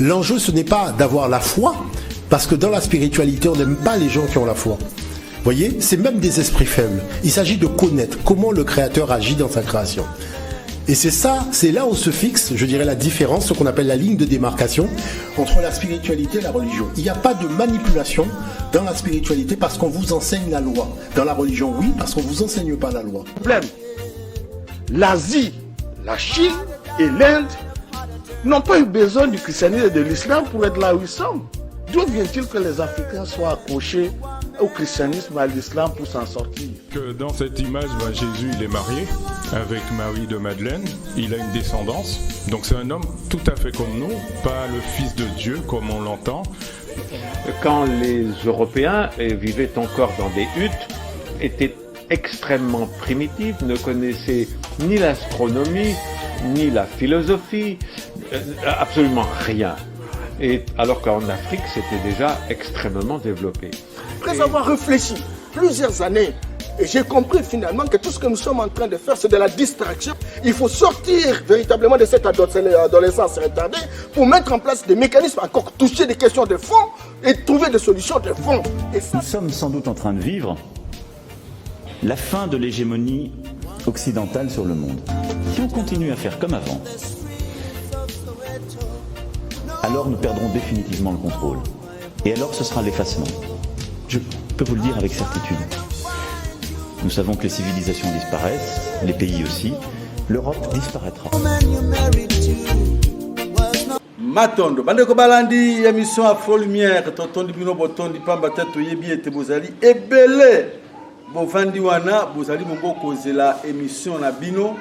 L'enjeu, ce n'est pas d'avoir la foi, parce que dans la spiritualité, on n'aime pas les gens qui ont la foi. Vous voyez, c'est même des esprits faibles. Il s'agit de connaître comment le Créateur agit dans sa création. Et c'est ça, c'est là où se fixe, je dirais, la différence, ce qu'on appelle la ligne de démarcation entre la spiritualité et la religion. Il n'y a pas de manipulation dans la spiritualité parce qu'on vous enseigne la loi. Dans la religion, oui, parce qu'on ne vous enseigne pas la loi. L'Asie, la Chine et l'Inde n'ont pas eu besoin du christianisme et de l'islam pour être là où ils sont. D'où vient-il que les Africains soient accrochés au christianisme, à l'islam pour s'en sortir? Que dans cette image, Jésus il est marié avec Marie de Madeleine, il a une descendance, donc c'est un homme tout à fait comme nous, pas le fils de Dieu comme on l'entend. Quand les Européens vivaient encore dans des huttes, étaient extrêmement primitifs, ne connaissaient ni l'astronomie, ni la philosophie, absolument rien. Et alors qu'en Afrique, c'était déjà extrêmement développé. Après avoir réfléchi plusieurs années, et j'ai compris finalement que tout ce que nous sommes en train de faire, c'est de la distraction. Il faut sortir véritablement de cette adolescence retardée pour mettre en place des mécanismes, encore toucher des questions de fond et trouver des solutions de fond. Et ça... Nous sommes sans doute en train de vivre la fin de l'hégémonie occidentale sur le monde. Si on continue à faire comme avant, alors nous perdrons définitivement le contrôle. Et alors ce sera l'effacement. Je peux vous le dire avec certitude. Nous savons que les civilisations disparaissent, les pays aussi. L'Europe disparaîtra. Matondo, bandeko balandi émission Afro Lumière, totondi bino botondi pamba teto yebi ete bozali ebele. Bovandi wana bozali bongo kozela émission na bino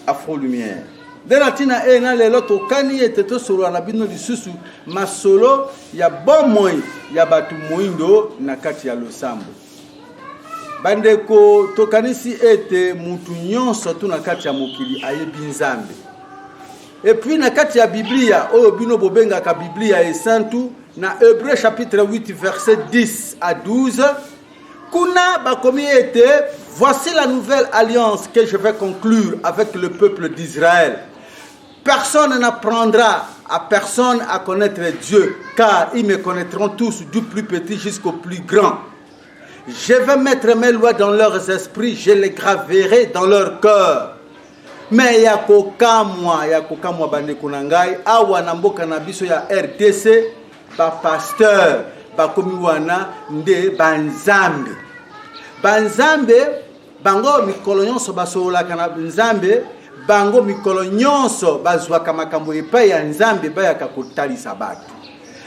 Afro Lumière. Delatina na lelo tokani ete to solo na bino lisusu masolo ya bomoi ya batu moindo na kati ya losambo. Bandeko tokanisi ete mutu nyonso tu na kati ya mokili ayebi Nzambe. Et puis na kati ya Biblia oyo bino bobengaka Biblia esantu na Hébreux chapitre 8 verset 10 à 12 kuna bakomi ete voici la nouvelle alliance que je vais conclure avec le peuple d'Israël. Personne n'apprendra à personne à connaître Dieu, car ils me connaîtront tous, du plus petit jusqu'au plus grand. Je vais mettre mes lois dans leurs esprits, je les graverai dans leur cœur. Mais yakoka mwa bande kunangai, awa na mboka na biso ya RDC, ba pasteur, ba komi wana nde banzambe. Banzambe, bango mikolo nyonso basololaka na Nzambe, bango mikolo nyonso bazwaka makambo epai ya Nzambe bayaka kotalisa bato.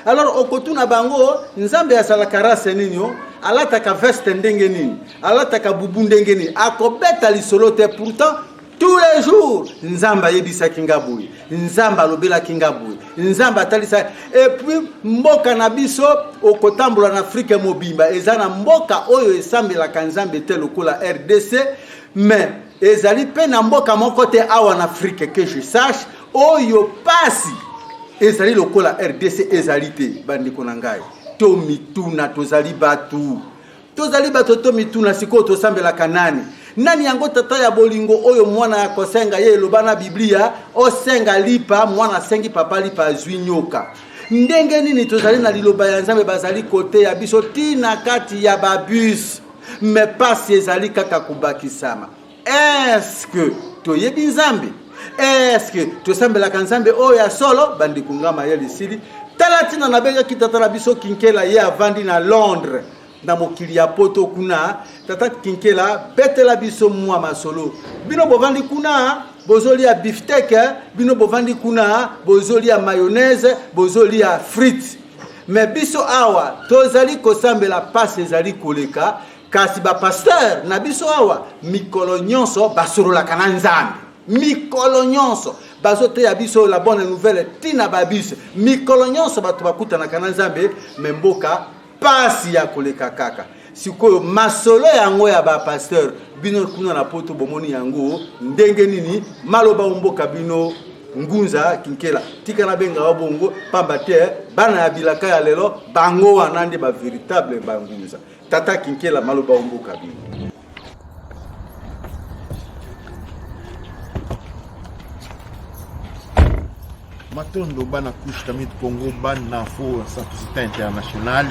Alors okotuna bango Nzambe asalaka rase nini yo, alataka veste ndenge nini, alataka bubu ndenge nini, akobeta lisolo te. Pourtant tous les jours Nzamba yebisa kingabuyi, Nzamba alobela kingabuyi, Nzamba atalisa. Et puis mboka na biso okotambola na Afrique mobimba ezana mboka oyo esambelaka Nzambe te lokola RDC, mais ezali pe na mboka moko te awa na Afrique que je sache oyo pasi ezali lokola RDC ezali te. Bandeko na ngai to mituna tozali batu to mituna siko tosambelaka nani nani yango tata ya bolingo oyo mwana ya kosenga ye lobana Biblia osenga lipa mwana sengi papa lipa azwi nyoka. Ndenge nini tozali na liloba ya Nzambe bazali kote ya biso tina kati ya babus mais pas ezali kaka kubakisama. Est-ce que toyebi Nzambe? Est-ce que tosambelaka Nzambe oyo ya solo? Bandeko ngama ya lisili talatina na benga kitata na biso kinkela ye avandi na Londres na mokili ya poto kuna tata kinkela betela biso mwa masolo. Bino bovandi kuna bozoli ya beefsteak, bino bovandi kuna bozoli ya mayonnaise, bozoli ya frites. Mais biso awa tozali kosambela passe ezali koleka kasi ba pasteur na biso awa mikolo nyonso basololaka na Nzambe. Mikolo nyonso bazote ya biso la bonne nouvelle tina babis. Mikolo nyonso batu bakutana kana Nzambe memboka pasi ya koleka kaka. Sikoyo masolo yango ya ba pasteur bino kuna na poto bomoni yango ndenge nini maloba mboka bino ngunza kinkela tika na benga wabongo pamba te bana ya bilaka ya lelo bango wanande ba véritable bangunza tata kinkela maloba mboka bino. matondo bana couche tamit Congo bana fo société internationale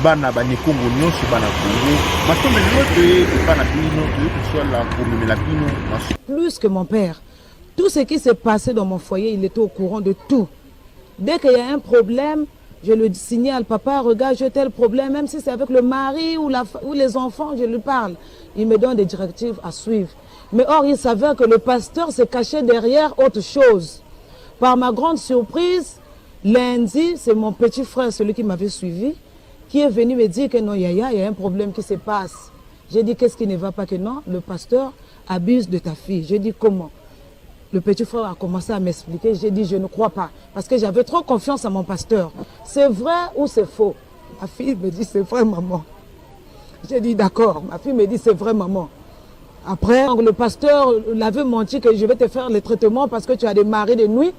bana bani Congo nyonso bana Congo matondo lote bana bino que soit la commune la bino. Plus que mon père, tout ce qui s'est passé dans mon foyer, il était au courant de tout. Dès qu'il y a un problème, je le signale, papa, regarde, j'ai tel problème, même si c'est avec le mari ou les enfants, je lui parle. Il me donne des directives à suivre. Mais or, il s'avère que le pasteur se cachait derrière autre chose. Par ma grande surprise, lundi, c'est mon petit frère, celui qui m'avait suivi, qui est venu me dire que non, Yaya, il y a un problème qui se passe. J'ai dit, qu'est-ce qui ne va pas? Que non, le pasteur abuse de ta fille. J'ai dit, comment? Le petit frère a commencé à m'expliquer. J'ai dit, je ne crois pas. Parce que j'avais trop confiance à mon pasteur. C'est vrai ou c'est faux? Ma fille me dit, c'est vrai, maman. J'ai dit, d'accord. Ma fille me dit, c'est vrai, maman. Après, le pasteur l'avait menti que je vais te faire les traitements parce que tu as des maris de nuit.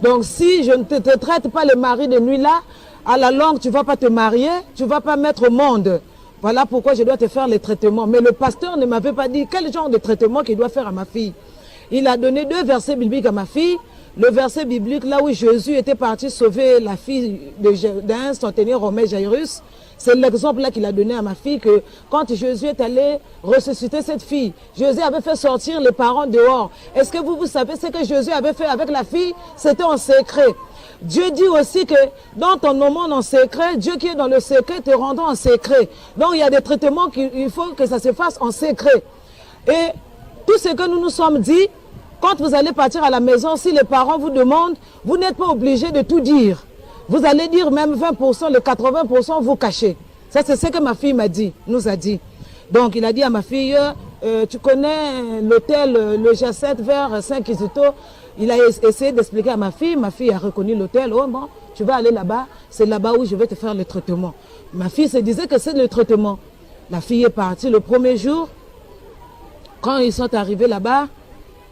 Donc, si je ne te traite pas les maris de nuit là, à la longue, tu ne vas pas te marier, tu ne vas pas mettre au monde. Voilà pourquoi je dois te faire les traitements. Mais le pasteur ne m'avait pas dit quel genre de traitement qu'il doit faire à ma fille. Il a donné 2 versets bibliques à ma fille. Le verset biblique, là où Jésus était parti sauver la fille d'un centenaire romain, Jairus, c'est l'exemple là qu'il a donné à ma fille que quand Jésus est allé ressusciter cette fille, Jésus avait fait sortir les parents dehors. Est-ce que vous savez ce que Jésus avait fait avec la fille? C'était en secret. Dieu dit aussi que dans ton moment en secret, Dieu qui est dans le secret te rendra en secret. Donc il y a des traitements qu'il faut que ça se fasse en secret. Et tout ce que nous nous sommes dit, quand vous allez partir à la maison, si les parents vous demandent, vous n'êtes pas obligé de tout dire. Vous allez dire même 20%, le 80%, vous cachez. Ça, c'est ce que ma fille m'a dit, nous a dit. Donc, il a dit à ma fille, tu connais l'hôtel, le G7 vers Saint-Kizito. Il a essayé d'expliquer à ma fille a reconnu l'hôtel. Oh bon, tu vas aller là-bas, c'est là-bas où je vais te faire le traitement. Ma fille se disait que c'est le traitement. La fille est partie le premier jour. Quand ils sont arrivés là-bas,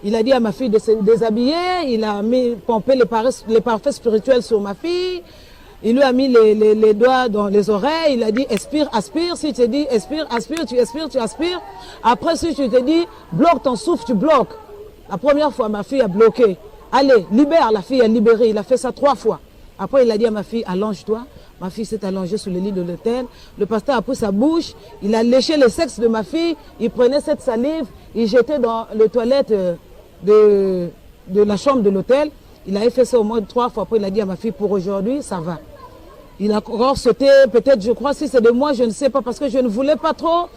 il a dit à ma fille de se déshabiller, il a pompé les parfums spirituels sur ma fille, il lui a mis les doigts dans les oreilles, il a dit expire, aspire, si tu te dis expire, aspire, tu aspires, tu aspires. Après, si tu te dis bloque ton souffle, tu bloques. La première fois, ma fille a bloqué. Allez, libère, la fille a libéré, il a fait ça 3 fois. Après, il a dit à ma fille, allonge-toi. Ma fille s'est allongée sur le lit de l'hôtel. Le pasteur a pris sa bouche, il a léché le sexe de ma fille, il prenait cette salive, il jetait dans les toilettes de la chambre de l'hôtel. Il avait fait ça au moins 3 fois. Après, il a dit à ma fille, pour aujourd'hui, ça va. Il a encore sauté, peut-être, je crois, si c'est de moi, je ne sais pas, parce que je ne voulais pas trop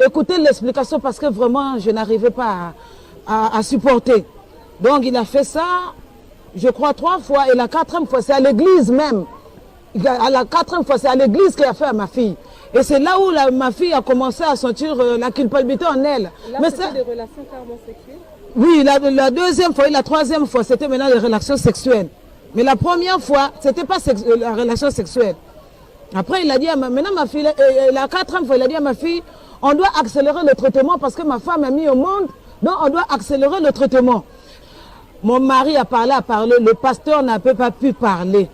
écouter l'explication, parce que vraiment, je n'arrivais pas à supporter. Donc, il a fait ça, je crois, 3 fois, et la 4e fois, c'est à l'église même. À la 4e fois, c'est à l'église qu'il a fait à ma fille. Et c'est là où ma fille a commencé à sentir la culpabilité en elle. Là, mais c'était des relations carrément sexuelles? Oui, la 2e fois et la 3e fois, c'était maintenant les relations sexuelles. Mais la première fois, c'était pas la relation sexuelle. Après, il a dit à maintenant ma fille, la 4e fois, il a dit à ma fille, on doit accélérer le traitement parce que ma femme a mis au monde, donc on doit accélérer le traitement. Mon mari a parlé, le pasteur n'a pas pu parler.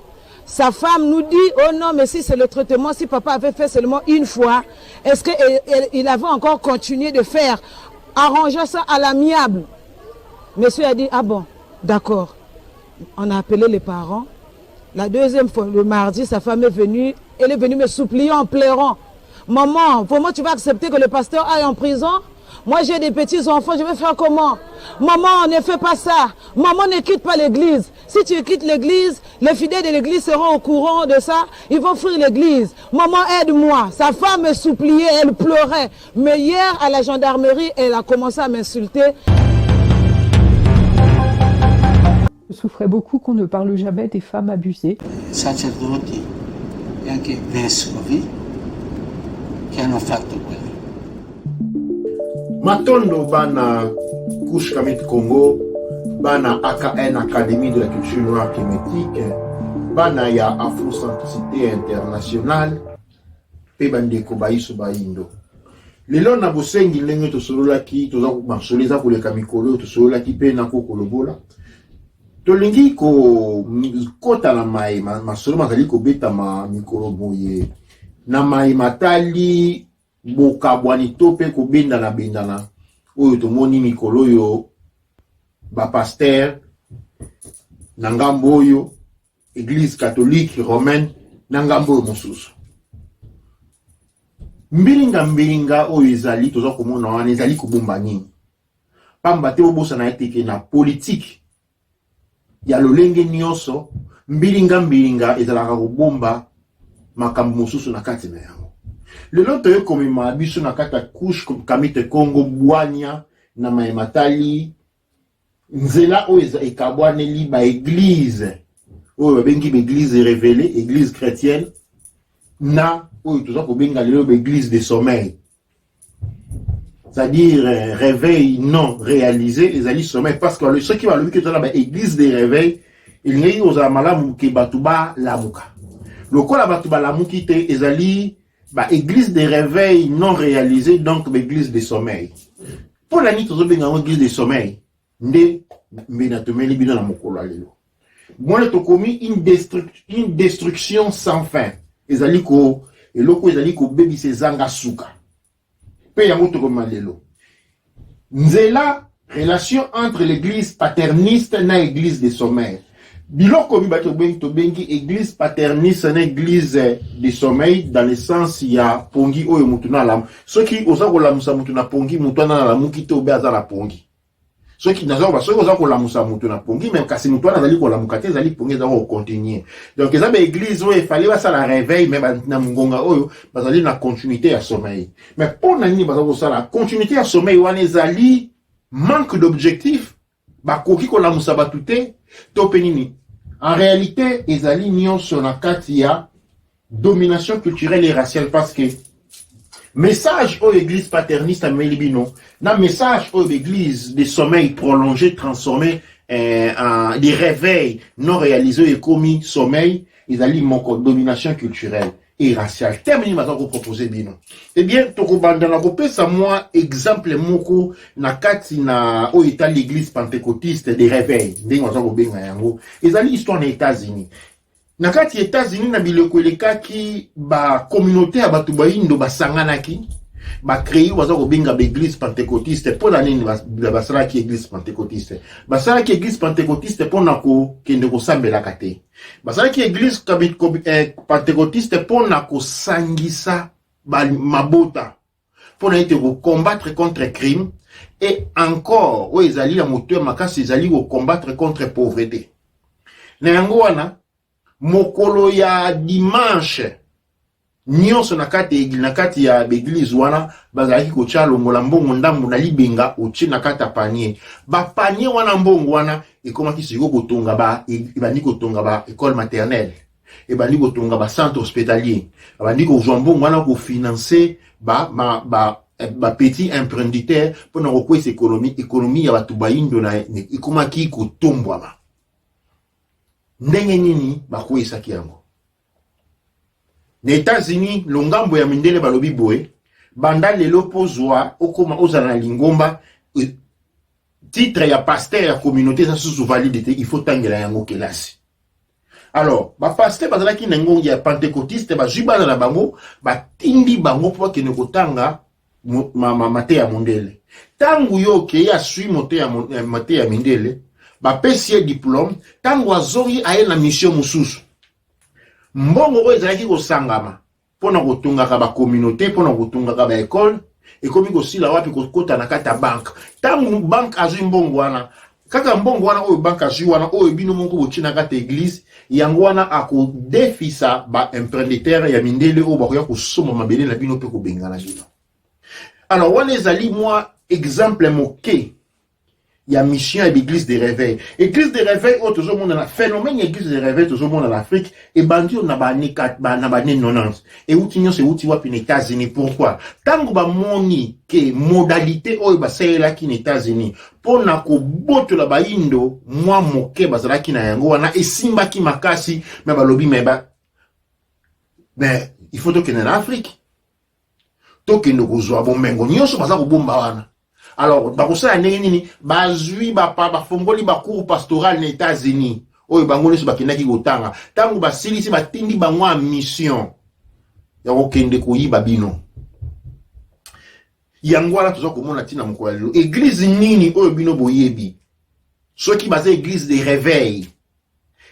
Sa femme nous dit, oh non, mais si c'est le traitement, si papa avait fait seulement 1 fois, est-ce qu'il avait encore continué de faire, arranger ça à l'amiable? Monsieur a dit, ah bon, d'accord. On a appelé les parents. La 2e fois, le mardi, sa femme est venue, elle est venue me supplier en pleurant. Maman, comment tu vas accepter que le pasteur aille en prison? Moi, j'ai des petits-enfants, je vais faire comment? Maman, ne fais pas ça. Maman, ne quitte pas l'église. Si tu quittes l'église, les fidèles de l'église seront au courant de ça. Ils vont fuir l'église. Maman, aide-moi. Sa femme me suppliait, elle pleurait. Mais hier, à la gendarmerie, elle a commencé à m'insulter. Je souffrais beaucoup qu'on ne parle jamais des femmes abusées. Sacerdoti e anche vescovi che hanno fatto quello. Matondo bana couche Kamit Congo, bana AKN Académie de la culture noire kémétique, bana ya Afrocentricité internationale, pe bandeko baiso baindo. Lelo na bosengi ndenge tosololaki toza masoleza koleka mikolo tosololaki pe na kokolobola. Tolingi ko kota na mai masolo mazali ko beta ma mikolo boye na mai matali bokabwani to pe ko bendana oyo tomoni mikolo yo ba pasteur na ngambo oyo église catholique romaine na ngambo oyo mosusu. Mbilinga oyo ezali toza komona wana ezali kobomba nini. Pamba te obosa na eteke na politique ya lolenge nyonso mbilinga ezalaka kobomba makambo mosusu na kati na yango. Lelo toyo komema biso na kati ya couche kamite Congo bwanya na maematali nzela oyo ekabwaneli ba église oyo babengi ba église révélée, église chrétienne na oyo toza kobenga lelo ba église de sommeil. C'est-à-dire réveil non réalisé, ezali sommeil parce que ceux qui va le que dans la église de réveil, il n'y a pas malamu ke batuba lamuka. Lokola batuba lamuki te ezali ba église de réveil non réalisé, donc ba église de sommeil. Pour la nuit tozo benga église de sommeil, nde mbena tomeli bino na mokolo lelo. Moi to komi une destruction sans fin. Ezali ko eloko ezali ko bebi se zanga suka. Pe yango to komalelo. Nzela relation entre l'église paterniste na église de sommeil. Biloko bi bato bengi église paterniste na église de sommeil dans le sens ya pongi oyo mutu na lamu. Soki oza ko lamusa mutu na pongi mutu na lamu kite obe aza la pongi. Soki nazo ba soki oza ko lamusa mutu na pongi même kasi mutu na zali ko lamuka te zali pongi za ko continuer. Donc eza ba église oyo fallait ba ça la réveil même na ngonga oyo bazali na continuité ya sommeil. Mais pour nani baza ko ça la continuité ya sommeil wana ezali manque d'objectif ba koki ko lamusa batute to penini. En réalité, ezali nyonso na kati ya domination culturelle et raciale parce que message aux églises paternistes à Melibino, na message aux églises de sommeil prolongé, transformé en des réveils non réalisés et commis sommeil, ezali moko domination culturelle et raciale. Terminé maintenant vous proposer bino. Eh bien, tokobanda na kopesa moi exemple moko na kati na o état l'église pentecôtiste des réveils. Ndenge waza kobenga yango. Ezali histoire na États-Unis. Na kati États-Unis na biloko elekaki ba communauté ya batu baindo basanganaki ba créer waza kobenga ba église pentecôtiste pour la nini basala ki église pentecôtiste. Basala ki église pentecôtiste pour na ko kende ko sambela kate. Basala ki église pentecôtiste pour na ko sangisa mabota pour na ite ko combattre contre crime et encore o ezali la moteur makasi ezali ko combattre contre pauvreté. Na yango wana mokolo ya dimanche nyonso na kati ya église wana bazalaki kotia longola mbongo ndambu na libenga otie na kati ya panier ba panier wana mbongo wana ekomaki siko kotonga ba ebandi kotonga ba école maternelle ebandi kotonga ba centre hospitalier ebandi kozwa mbongo wana ko financer ba petit emprunteur pour na kokwesa économie ya batu baindo na ekomaki kotombwa ndenge nini bakwesaki yango. Les États-Unis, longambo ya mindele balobi boye, banda lelo pozwa okoma ozana lingomba titre ya pasteur ya communauté ça sous validité, il faut tangela yango kelasi. Alors, ba pasteur bazalaki na ngongi ya pentecôtiste ba jibana na bango, ba tindi bango po kene kotanga mate ya mondele. Tangu yo ke ya sui mate ya mindele, ba pesi diplôme, tangu azori aye na mission mususu. Mbongo oyo ezalaki kosangama pona kotungaka ba communauté pona kotungaka ba école ekomi kosila wapi kokota na kata banque tangu banque azwi mbongo wana kaka mbongo wana oyo banque azwi wana oyo bino moko botina kata église yango wana akodefisa ba emprunteur ya mindele oyo bakoya kosoma mabele na bino pe kobengana bino. Alors wana ezali moi exemple moke ya mission et l'église de réveil. Église de réveil au toujours monde na phénomène église de réveil toujours monde en Afrique et bandi on na ba ne 90 et outinyo c'est outi wapi aux États-Unis. Pourquoi? Tango ba moni ke modalité o ba sela ki aux États-Unis pour na ko boto la ba indo moi moke bazala ki na yango wana esimba ki makasi me ba lobi me ba mais il faut que en Afrique to ke no kozwa bomengo nyonso baza ko bomba wana. Alors, bakosa ndenge nini bazui ba fongoli ba cours pastoral na États-Unis oyo bango neso bakendaki kotanga tangu basilisi batindi bango a mission ya kokende koyiba bino yango ala toza komona tina mokolo église nini oyo bino boyebi soki baza église de réveil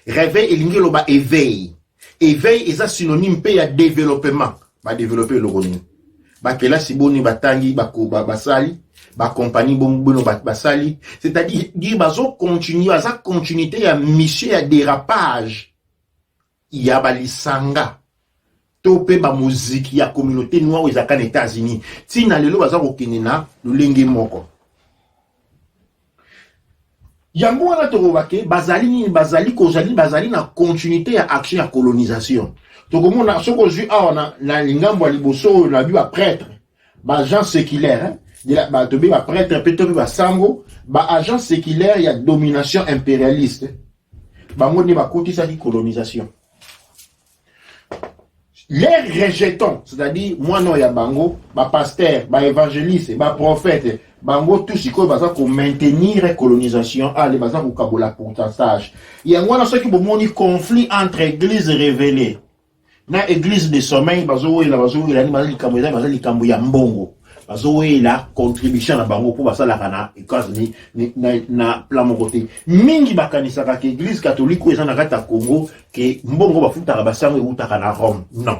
réveil elingi loba éveil. Éveil est synonyme pe ya développement. Ba développer le roni. Ba kela siboni batangi basali, ba compagnie bono basali, c'est-à-dire dire bazo continuer à sa continuité ya mission ya dérapage. Il y a balisanga. Topé ba musique ya communauté noire aux États-Unis. Tina lelo baza ko kenena lulenge moko. Yango wana tokobake bazali na continuité ya action ya colonisation. Tokomona soko zui awana na lingambo ya liboso na bi ba prêtre, ba agent séculaire, ba tobe ba prêtre pe tobe ba sango, ba agent séculaire ya domination impérialiste. Bango ne ba kotisa ki colonisation. Les rejetons, c'est-à-dire moi non ya bango, ba pasteur, ba évangéliste, ba prophète, bango tout ce que baza ko maintenir la colonisation, les baza ko kabola pourcentage. Il y a moi ceux qui bomoni conflit entre églises révélées. Na église de sommeil bazo la ni bazali kambo ya mbongo. Bazo la contribution na bango pour basala kana états-Unis na plan mon côté. Mingi bakanisa ka église catholique ou ezana kata Congo que mbongo bafuta ba sango utaka na Rome. Non.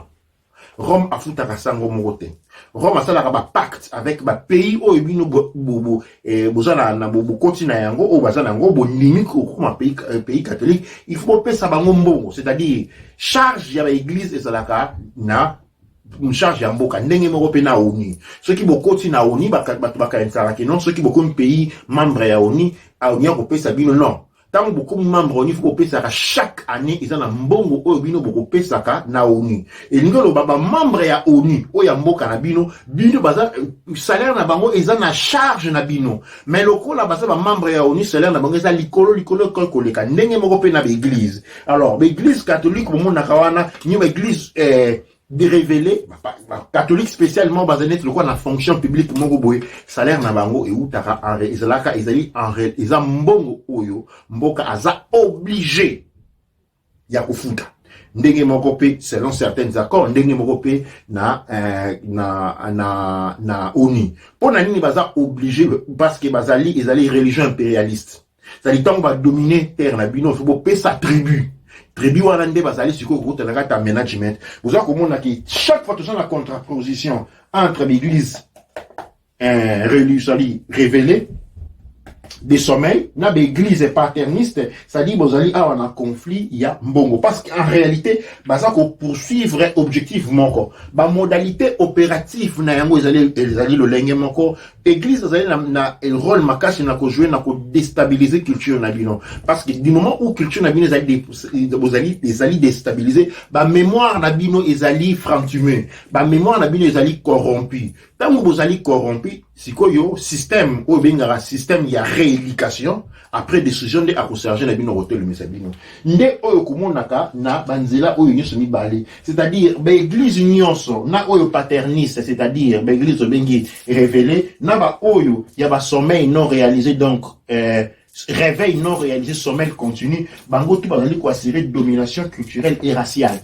Rome afuta ka sango mokote. Rome asala ka ba pacte avec ba pays o ebino bobo bozana na bobo continent yango o bazana ngo bo limite ko ma pays catholique, il faut pesa bango mbongo, c'est-à-dire charge ya ba église ezalaka na une charge ya mboka ndenge moko pe na ONU. Ceux qui bokoti na ONU baka ensala ki non, ceux qui bokon pays membre ya ONU a ONU ko pesa bino non. Tant beaucoup de membres il faut pesa chaque année ils ont un mbongo o bino boko pesa ka na ONU. Et ngolo baba membre ya ONU o ya mboka na bino baza salaire na bango ils ont na charge na bino. Mais loko la baza ba membre ya ONU salaire na bango eza likolo koleka ndenge moko pe na église. Alors l'église catholique mo na kawana ni église de révéler catholique spécialement basé sur quoi la fonction publique mongo boy salaire na bango et utaka en izalaka izali en réel iza mbongo oyo mboka aza obligé ya kufuta ndenge moko pe selon certains accords ndenge moko pe na ONU pona nini baza obligé parce que bazali izali religion impérialiste ça dit tant va dominer terre na bino faut pe sa tribu tribu wana nde bazali siko route na kata management vous avez komona ki chaque fois toujours la contraposition entre l'église religieuse révélée des sommeils na l'église paterniste ça dit bozali a un conflit il y a mbongo parce qu'en réalité baza ko poursuivre objectif moko ba modalité opérative na yango ezali le lenge moko église ezali na el rôle makasi na ko jouer na ko déstabiliser culture na bino parce que du moment où culture na bino ezali déstabiliser ba mémoire na bino ezali frantumé ba mémoire na bino ezali corrompu tant bozali corrompu sikoyo système ou bengara système ya rééducation après décision de accoserger na bino hotel mesabino nde oyo kumonaka na banzela oyo nyoso mibale c'est-à-dire ba église nyonso na oyo paterniste c'est-à-dire ba église bengi révélée na ba oyo ya ba sommeil non réalisé donc réveil non réalisé sommeil continu bango tout bazali ko assurer domination culturelle et raciale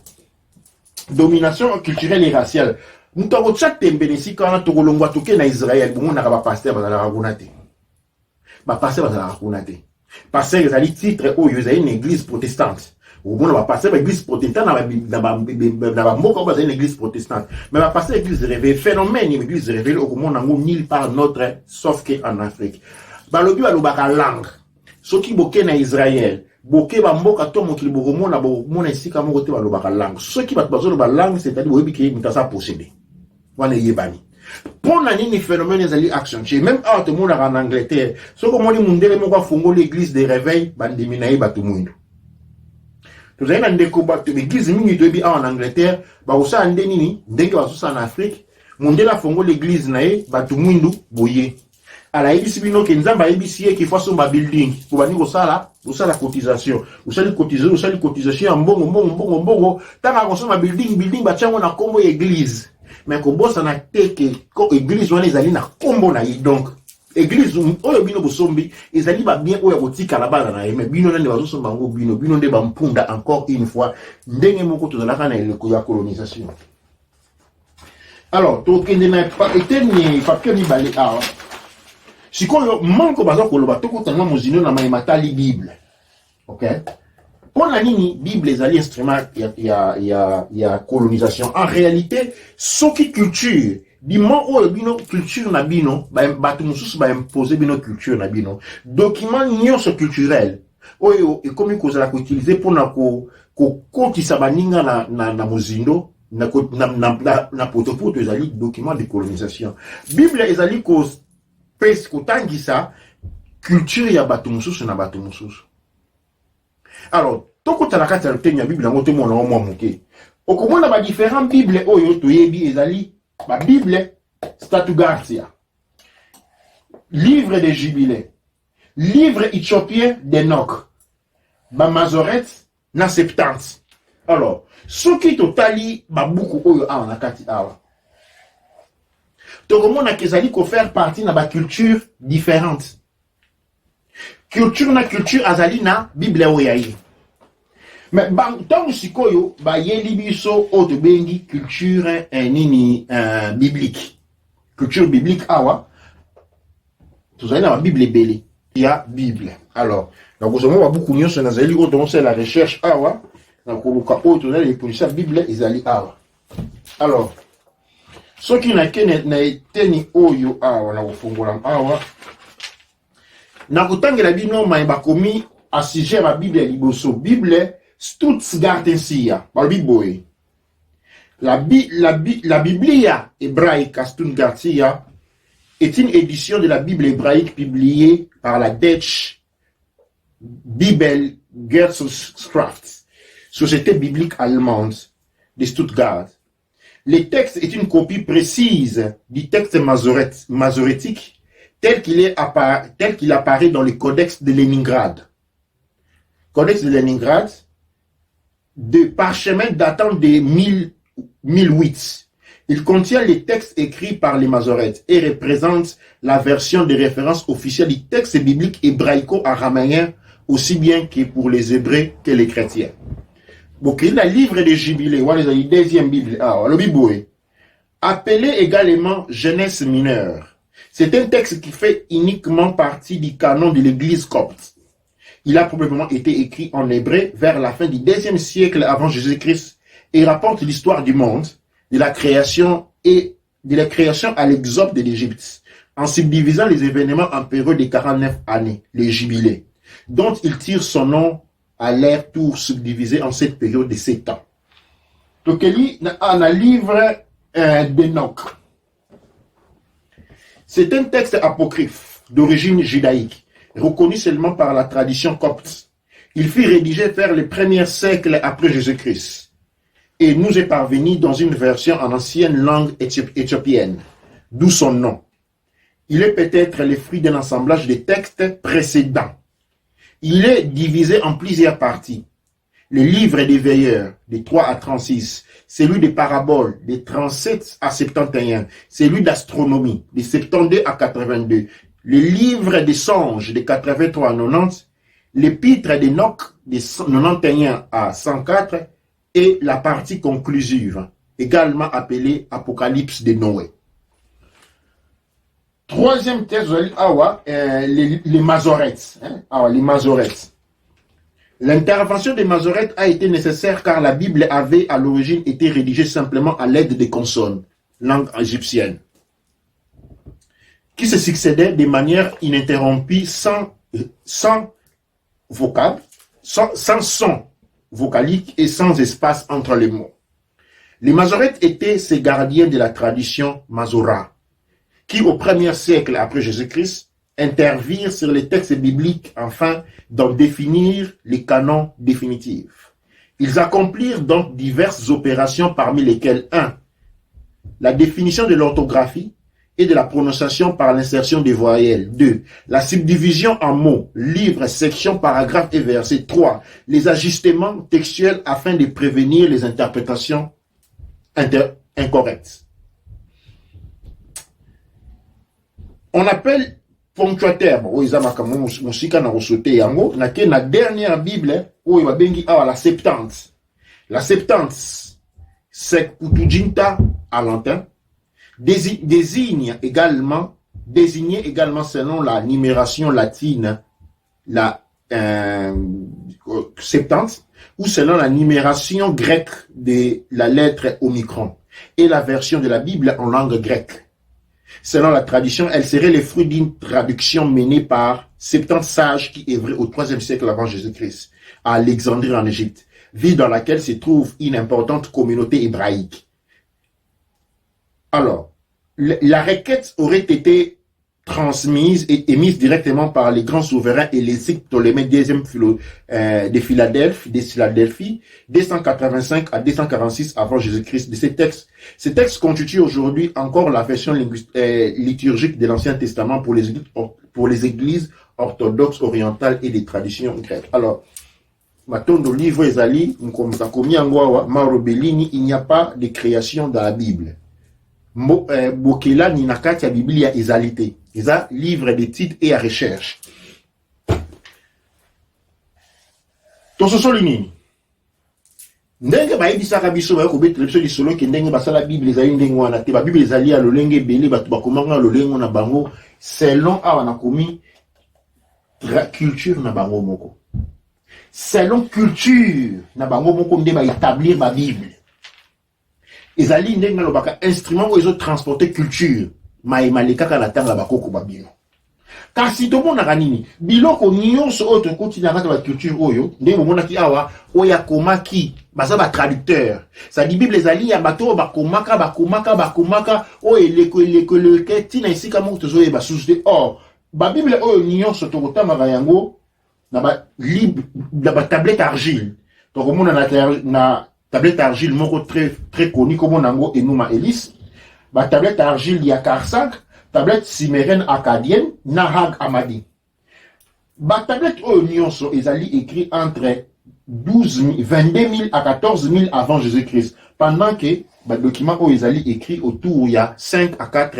nous avons chaque tembelesi quand on a toqué na Israël bon on a ba pasteur bazala kunate ba pasteur bazala kunate pasteur ezali titre oyo ezali une église protestante ou bon ba pasteur ba église protestante na ba moko bazali une église protestante mais ba pasteur église révélée phénomène église révélée au monde ngo nulle part notre sauf que en Afrique ba lobi ba lobaka langue soki boké na Israël boké ba mboka to mokili bokomona esika moko te ba lobaka langue soki ba bazolo ba langue c'est-à-dire boyebi ke mutasa posséder wana yebani pona nini phénomène ezali accentué même à tout le monde en Angleterre soko moni mundele moko afungo l'église de réveil bandimi na yeba tout mundo to zaina ndeko ba to l'église mingi to bi en Angleterre ba usa ndeni ndenge basusa en Afrique mundele afungo l'église na ye ba tout mundo boye ala ibisi bino ke nzamba ibisi e ki faso ba building ko bani ko sala cotisation usali cotisation ya mbongo tanga ko sala building ba chango na kombo église mais ko bossa na teke ko église wana ezali na kombo na yi donc église oyo bino bosombi ezali ba bien oyo kotika la bala na mais bino nande bazosomba ngo bino nde ba mpunda encore une fois ndenge moko to zalaka na eleko ya colonisation. Alors to kende na eteni papier ni balé a sikoyo manko baza koloba toko tanga mozino na matali bible. OK, Pour la nini, Bible les alliés instruments, il y a colonisation. En réalité, ce qui culture, du moment où bino culture na bino, batumoussous ba imposer bino culture na bino. Document nion ce culturel. Oyo et comme cause la utiliser pour na ko qui sabaninga na mozindo na potopoto ezali document de colonisation. Bible ezali cause pes ko tangisa culture ya batumoussous na batumoussous. Alors, toko talakata le tenya Bible ngoto mona mwa muke. Okomona ba différents Bible oyo toyebi ezali ba Bible Statugartia. Livre des jubilés. Livre éthiopien d'Enoch. Ba Masoret na 70. Alors, ce qui totali ba buku oyo awa na kati awa. Tokomona kezali ko faire partie na ba culture différente. Culture na culture azali na Bible oyayi. Mais tant sikoyo ba yeli biso auto bengi culture nini biblique. Culture biblique awa. Tozali na Bible belé. Il y a Bible. Alors, donc vous savez beaucoup mieux sur nazali auto c'est la recherche awa. Donc koluka auto na les policiers Bible ezali awa. Alors, ce qui na kene na eteni oyo awa na kufungola awa. Na kutangela bino maimba komi a sujet ma Bible liboso Bible Stuttgartensia, la Biblia hébraïque à Stuttgartia est une édition de la Bible hébraïque publiée par la Deutsche Bibelgesellschaft, société biblique allemande de Stuttgart. Le texte est une copie précise du texte masorétique tel qu'il apparaît dans le Codex de Leningrad. Codex de Leningrad, de parchemin datant de 1008. Il contient les textes écrits par les Masorètes et représente la version de référence officielle du texte biblique hébraïco-araméen, aussi bien que pour les Hébreux que les chrétiens. Donc, il y a le livre des jubilés, voilà la deuxième Bible, le Bible, appelé également Genèse mineure. C'est un texte qui fait uniquement partie du canon de l'église copte. Il a probablement été écrit en hébreu vers la fin du 2e siècle avant Jésus-Christ et rapporte l'histoire du monde, de la création à l'exode de l'Égypte, en subdivisant les événements en période de 49 années, les jubilés, dont il tire son nom à leur tour subdivisé en cette période de 7 ans. Donc, il y a un livre d'Enoch. C'est un texte apocryphe d'origine judaïque, reconnu seulement par la tradition copte. Il fut rédigé vers le 1er siècle après Jésus-Christ et nous est parvenu dans une version en ancienne langue éthiopienne, d'où son nom. Il est peut-être le fruit d'un assemblage de textes précédents. Il est divisé en plusieurs parties. Le livre des veilleurs, de 3 à 36, celui des paraboles, de 37 à 71, celui d'astronomie, de 72 à 82, le livre des songes de 83 à 90, l'épître d'Enoch de 91 à 104 et la partie conclusive, également appelée Apocalypse de Noé. Troisième thèse, les Masorètes. Les Masorètes. L'intervention des Masorètes a été nécessaire car la Bible avait à l'origine été rédigée simplement à l'aide des consonnes, langue égyptienne, qui se succédaient de manière ininterrompue sans vocable, sans son vocalique et sans espace entre les mots. Les Masorètes étaient ces gardiens de la tradition Masora, qui au 1er siècle après Jésus-Christ intervirent sur les textes bibliques afin d'en définir les canons définitifs. Ils accomplirent donc diverses opérations parmi lesquelles 1. La définition de l'orthographie et de la prononciation par l'insertion des voyelles. 2. La subdivision en mots, livres, sections, paragraphes et versets. 3. Les ajustements textuels afin de prévenir les interprétations incorrectes. On appelle ponctuateur, la dernière Bible, la Septante. La Septante, c'est Septuaginta à latin, désigne également selon la numération latine, 70, ou selon la numération grecque de la lettre Omicron, et la version de la Bible en langue grecque. Selon la tradition, elle serait le fruit d'une traduction menée par 70 sages qui œuvraient au IIIe siècle avant Jésus-Christ, à Alexandrie en Égypte, ville dans laquelle se trouve une importante communauté hébraïque. Alors, la requête aurait été transmise et émise directement par les grands souverains helléniques Ptolémée II de Philadelphie, 285 à 246 avant Jésus-Christ. De ces textes constituent aujourd'hui encore la version liturgique de l'Ancien Testament pour les églises orthodoxes orientales et des traditions grecques. Alors, Matondo livre Ezali, il n'y a pas de création dans la Bible. Bokela ni nakati ya Biblia ezalité. Eza livre de titres et à recherche. Tososoli nini? Ndenge bayebisaka biso ba ko betre biso lisolo ke ndenge basala Bible ezali ndenge wana te ba Bible ezali ya lolenge belé bato bakomanga lolengo na bango selon awa na komi culture na bango moko. Selon culture na bango moko nde ba établir ba Bible. Ezali ndenge nalobaka instrument où ils ont transporté culture maleka kana tanga bakoko babino. Kasi to mona kanini biloko nyonso oyo tokoti na kati ba culture oyo ndenge mona ki awa oya komaki baza ba traducteur. Ça dit Bible ezali ya bato bakomaka oyo eleko tina isika moko tozoye ba source. Or ba Bible oyo nyonso tokotama yango na ba libre na ba tablette argile. Donc mona na tablette argile moko très connu comme nango Enuma Elis, ba tablette argile ya Karsak, tablette sumérienne acadienne Nahag Hammadi. Ba tablette nyonso ezali écrit entre 22 000 à 14 000 avant Jésus-Christ, pendant que ba document ezali écrit autour il y a 5 à 4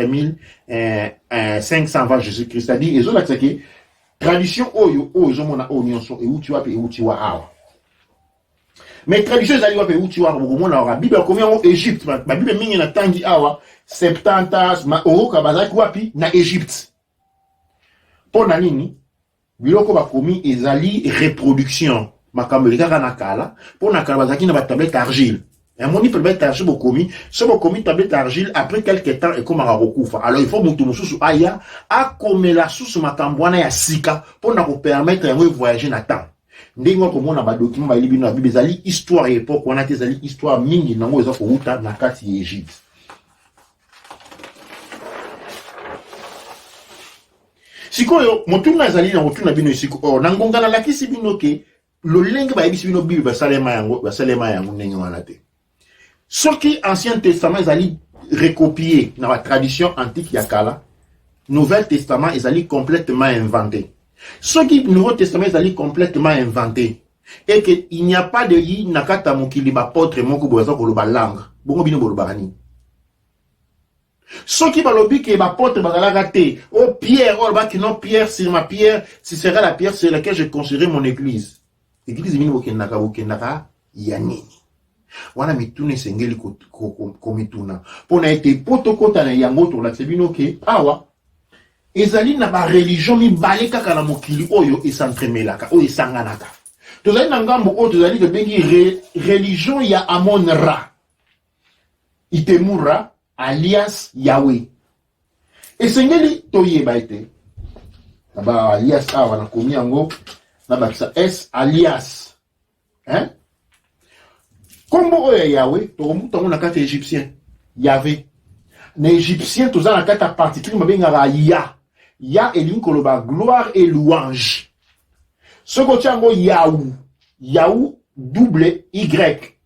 500 avant Jésus-Christ. C'est-à-dire ezo la tseke tradition oyo mona nyonso e uti wapi e uti wa awa. Mais tradition ezali wapi uti wa bokomona wa Bible komi en Égypte, ba Bible mingi na tangi awa 70 ma oka bazaki wapi na Égypte. Pona nini biloko bakomi ezali reproduction makambo lekaka na kala pona kala bazaki na ba tablette argile. Un moni tablette argile bokomi so bokomi tablette argile après quelque temps et comme rakokufa. Alors il faut mutu mususu aya akomela susu makambo wana ya sika pona ko permettre yango voyager na temps. Ndenge komona ba document ba libino na Bible ezali histoire époque wana te ezali histoire mingi nango eza ko uta na kati ya Égypte. Sikoyo motuna ezali na motuna bino siko na ngonga na lakisi bino ke lolenge ba yebisi bino Bible basalema yango ndenge wana te. Soki Ancien Testament ezali recopié na la tradition antique ya kala, Nouvel Testament ezali complètement inventé. Soki Nouveau Testament ezali complètement inventé et que il n'y a pas de yi nakata mokili ba potre moko boza ko loba langue. Bongo bino boloba ni. Soki balobi ke ba potre bazala te, oh Pierre, oh ba ki non Pierre c'est ma pierre, ce sera la pierre sur laquelle je construirai mon église. Église bino bokendaka ya nini? Wana mitune sengeli komituna pona ete potokota na yango to la sebino ke awa ezali na ba religion mi baleka kala mokili oyo esantremelaka oyo esanganaka tozali na ngambo oyo tozali de bengi religion ya Amon-Ra Itemura alias Yahweh esengeli toyeba ete ba alias awa na komi yango na bakisa S alias hein. Kombo oya Yahweh, tomutango na kati égyptien. Yahweh. Na égyptien, toza na kati particule mabenga ya. Ya elingi koloba gloire et louange. Soko tiango Yahou. Yahou double Y.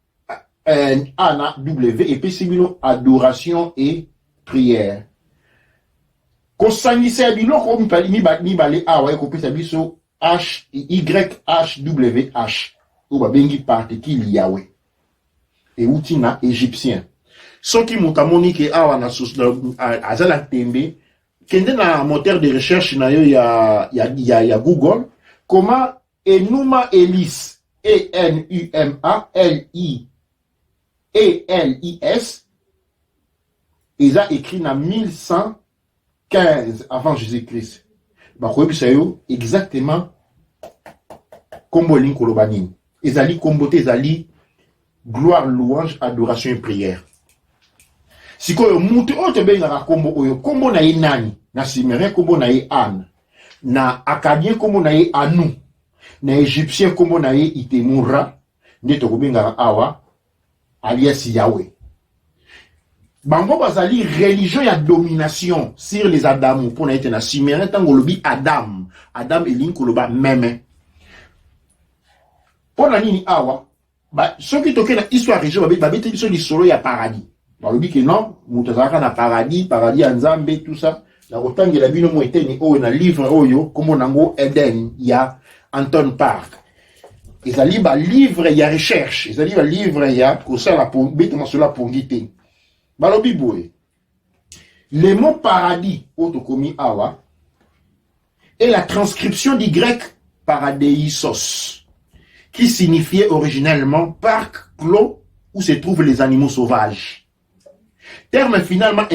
A na W et puis sibino adoration et prière. Kosangise biloko mi bale awa ko pesa biso H Y H W H. Ou babengi particule Yahweh. Et outina égyptien. Soki mutamoni ke awa na azala tembe kende na moteur de recherche na yo ya Google comment Enuma Elis Enuma Elis ils a écrit na 1115 avant Jésus-Christ. Ba ko bisa yo exactement kombo elingi koloba nini ezali kombo te ezali gloire, louange, adoration et prière. Sikoyo mutu oyo tobengaka kombo oyo kombo na ye nani na Sumérien kombo na ye An, na Akadien kombo na ye Anu, na Égyptien kombo na ye Itemura, nde tokobengaka awa alias Yahweh. Bango bazali religion ya domination sur les Adamou pour na ete na Sumérien tango lobi Adam, Adam elingi koloba meme. Pour na nini awa ba soki toke na histoire religion babete biso lisolo ya paradis. Balobi ke non, mutazaka na paradis, paradis ya Nzambe tout ça. La kotangela bino mo eteni oyo na livre oyo kombo nango Eden ya Anton Park. Ezali ba livre ya recherche, ezali ba livre ya kosala pour betema cela pongi te. Balobi boye. Le mot paradis otokomi awa est la transcription du grec paradeisos, qui signifiait originellement parc clos où se trouvent les animaux sauvages. Terme finalement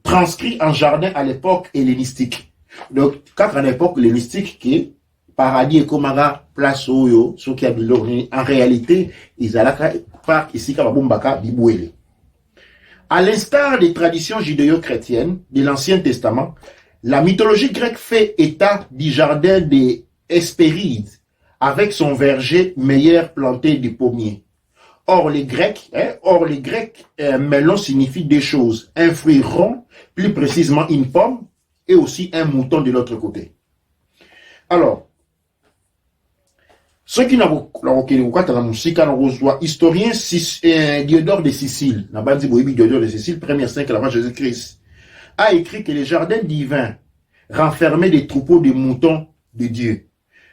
transcrit en jardin à l'époque hellénistique. Donc, quand à l'époque hellénistique, qui paradis et komaga place oyo, ce qui a en réalité, ils allaient parc ici kababumbaka bibouele. À l'instar des traditions judéo-chrétiennes de l'Ancien Testament, la mythologie grecque fait état du jardin des Hespérides, avec son verger meilleur planté du pommier. Or les Grecs, melon signifie deux choses, un fruit rond, plus précisément une pomme, et aussi un mouton de l'autre côté. Alors, ceux qui n'ont pas historien Diodore de Sicile, Diodore de Sicile, premier siècle avant Jésus-Christ, a écrit que les jardins divins renfermaient des troupeaux de moutons de Dieu.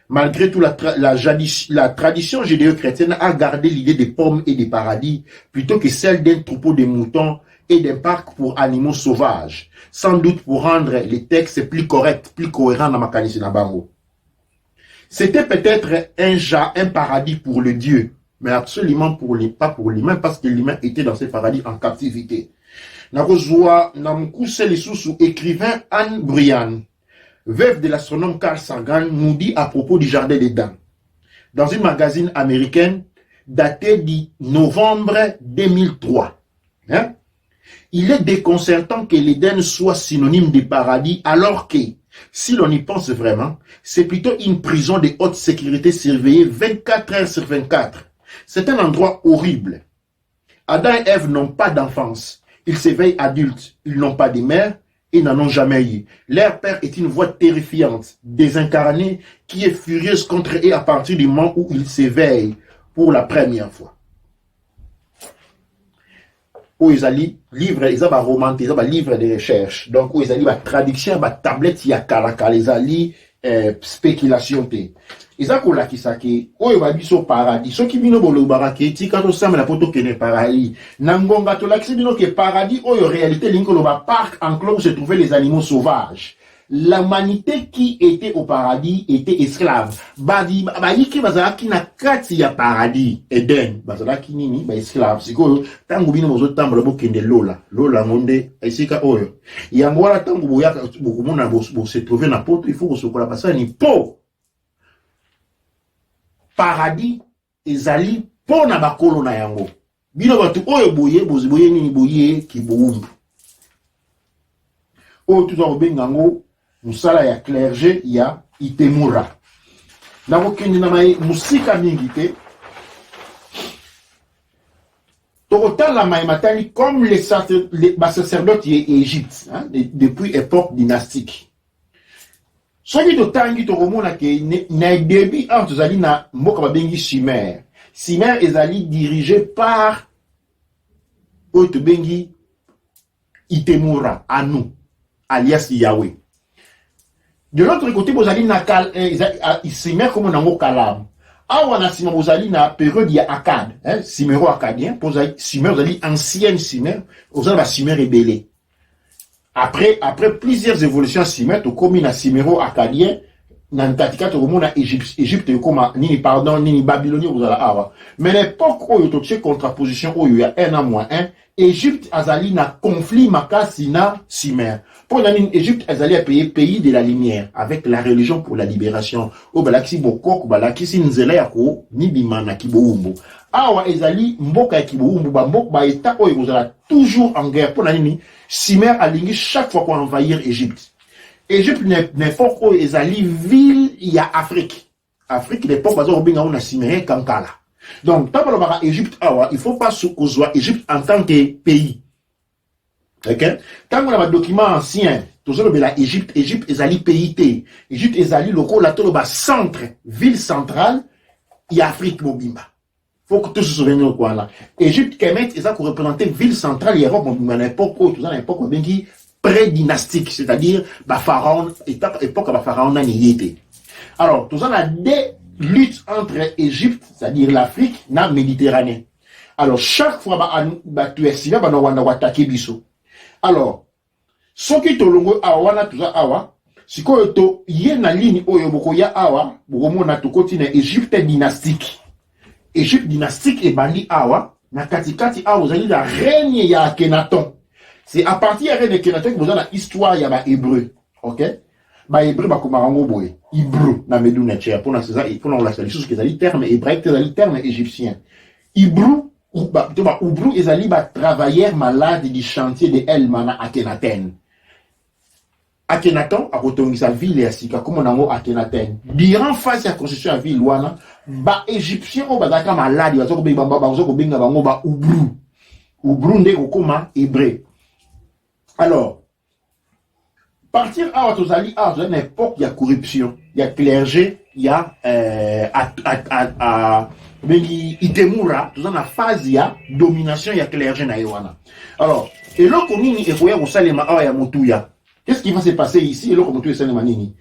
Malgré tout, la tradition judéo-chrétienne a gardé l'idée des pommes et des paradis plutôt que celle d'un troupeau de moutons et d'un parc pour animaux sauvages, sans doute pour rendre les textes plus corrects, plus cohérents dans ma canisse Nabango. C'était peut-être un paradis pour le Dieu, mais absolument pas pour l'humain, parce que l'humain était dans ce paradis en captivité. Écrivain Anne Briand, veuve de l'astronome Carl Sagan, nous dit à propos du jardin d'Éden. Dans une magazine américaine datée du novembre 2003. Il est déconcertant que l'Éden soit synonyme de paradis, alors que, si l'on y pense vraiment, c'est plutôt une prison de haute sécurité surveillée 24 heures sur 24. C'est un endroit horrible. Adam et Ève n'ont pas d'enfance. Ils s'éveillent adultes. Ils n'ont pas de mère. Ils n'en ont jamais eu. Leur père est une voix terrifiante, désincarnée, qui est furieuse contre eux à partir du moment où ils s'éveillent pour la première fois. Où ils allaient livre, ils avaient romanté, ils avaient livre de recherche. Donc, où ils allaient la traduction, la tablette, il y a kalaka, les allaient spéculation. Ils avaient la kisaki, où ils avaient au paradis. Ceux qui viennent au baraketi, quand on sait la poto qui n'est paradis. Nangonga to l'accès que paradis, où en réalité, l'incoloba parc enclos où se trouvaient les animaux sauvages. L'humanité qui était au paradis était esclave. Badi ki bazalaki na kati ya paradis Eden bazalaki nini ba esclave sikoyo tangu bino mozo tambula bokende lola ngonde esika oyo yango wala tangu boyaka bokomona bo se trouver na poto il faut kosokola pasa ni po paradis ezali po na bakolo na yango bino batu oyo boye nini boye ki boumbu oyo tuzo bengango musala ya clergé ya Itemura. Nako kendi na mai musika mingi te. Tokota la mai matani comme les sacerdotes d'Égypte, depuis époque dynastique. Soki to tangi to komona ke na début en tozali na mboka babengi Sumer. Sumer ezali dirigé par oyo bengi Itemura, Anu, alias Yahweh. De l'autre côté, vous allez na Sumer comme on Kalam. Awa na Sumer, vous allez na période ya Akkad, Suméro acadien, Sumer, vous allez ancienne Sumer, vous allez Sumer rébellé. Après plusieurs évolutions Sumer, tu commis na Suméro acadien, na Ntatika, tu commis na Égypte, ni Babylonie, vous allez awa. Mais l'époque où il y a contraposition, où il y a 1 à moins 1, Égypte azali na conflit makasi na Sumer. Pour l'Égypte, elles allaient payer pays de la lumière, avec la religion pour la libération. Au balaki bokok, balaki sinzeleko, ni bimana kiboumbo. Awa ezali mboka kiboumbo, ba mbok ba eta o ezala toujours en guerre. Pour l'année, Simer a lingi chaque fois qu'on envahir Égypte. Égypte n'est fort o ezali ville, il y a Afrique. Afrique, l'époque, bazo robinga on a Simer kankala. Donc, tant que Égypte, il faut pas soukouzwa Égypte en tant que pays. Ok? Tant qu'on a un document ancien, toujours Égypte, Égypte ezali pays. Égypte ezali loko la tolo centre, ville centrale, il y a Afrique mobimba. Faut que tout se souvienne au coin là. Égypte Kemet, ils ont représenté ville centrale, il y a à l'époque, tout ça, à l'époque, pré-dynastique, c'est-à-dire, pharaon, époque, pharaon n'a ni été. Alors, tout ça, on a des luttes entre Égypte, c'est-à-dire l'Afrique, et la Méditerranée. Alors, chaque fois, tu es si là, on va attaquer Bissau. Alors, ce qui est au awa, tout ça, awa, si quoi, il y a une ligne, où il y a awa, où on a tout continent Égypte dynastique. Égypte dynastique et bandi awa, na katikati awa, vous allez la règne ya Akhenaton. C'est à partir de Akhenaton que vous avez l'histoire ya ba hébreu. Ok? Ba hébreu ba kumarango boy. Hébreu na meduna tchè. Pour la chose qu'ils allaient terme hébraïque, qu'ils allaient terme égyptien. Hébreu, Hébreu, ils allaient ba travailleurs malades du chantier de Elmana Akhenaten. Akhenaton a retenu sa ville et Sika, comme on a mot Akhenaten. Durant face à la construction de la ville, ba égyptien au bazaka malade, bazo ko benga bango ba Hébreu. Hébreu ndeko koma hébreu. Alors, partir à Watozali, à une époque, il y a corruption, il y a clergé, il y a Itemura, dans la phase, il y a domination, il y a clergé na Ewana. Alors, et là, comme il faut y avoir Salema ya Moutouya. Qu'est-ce qui va se passer ici? Et là, comme tu es Salema Nini.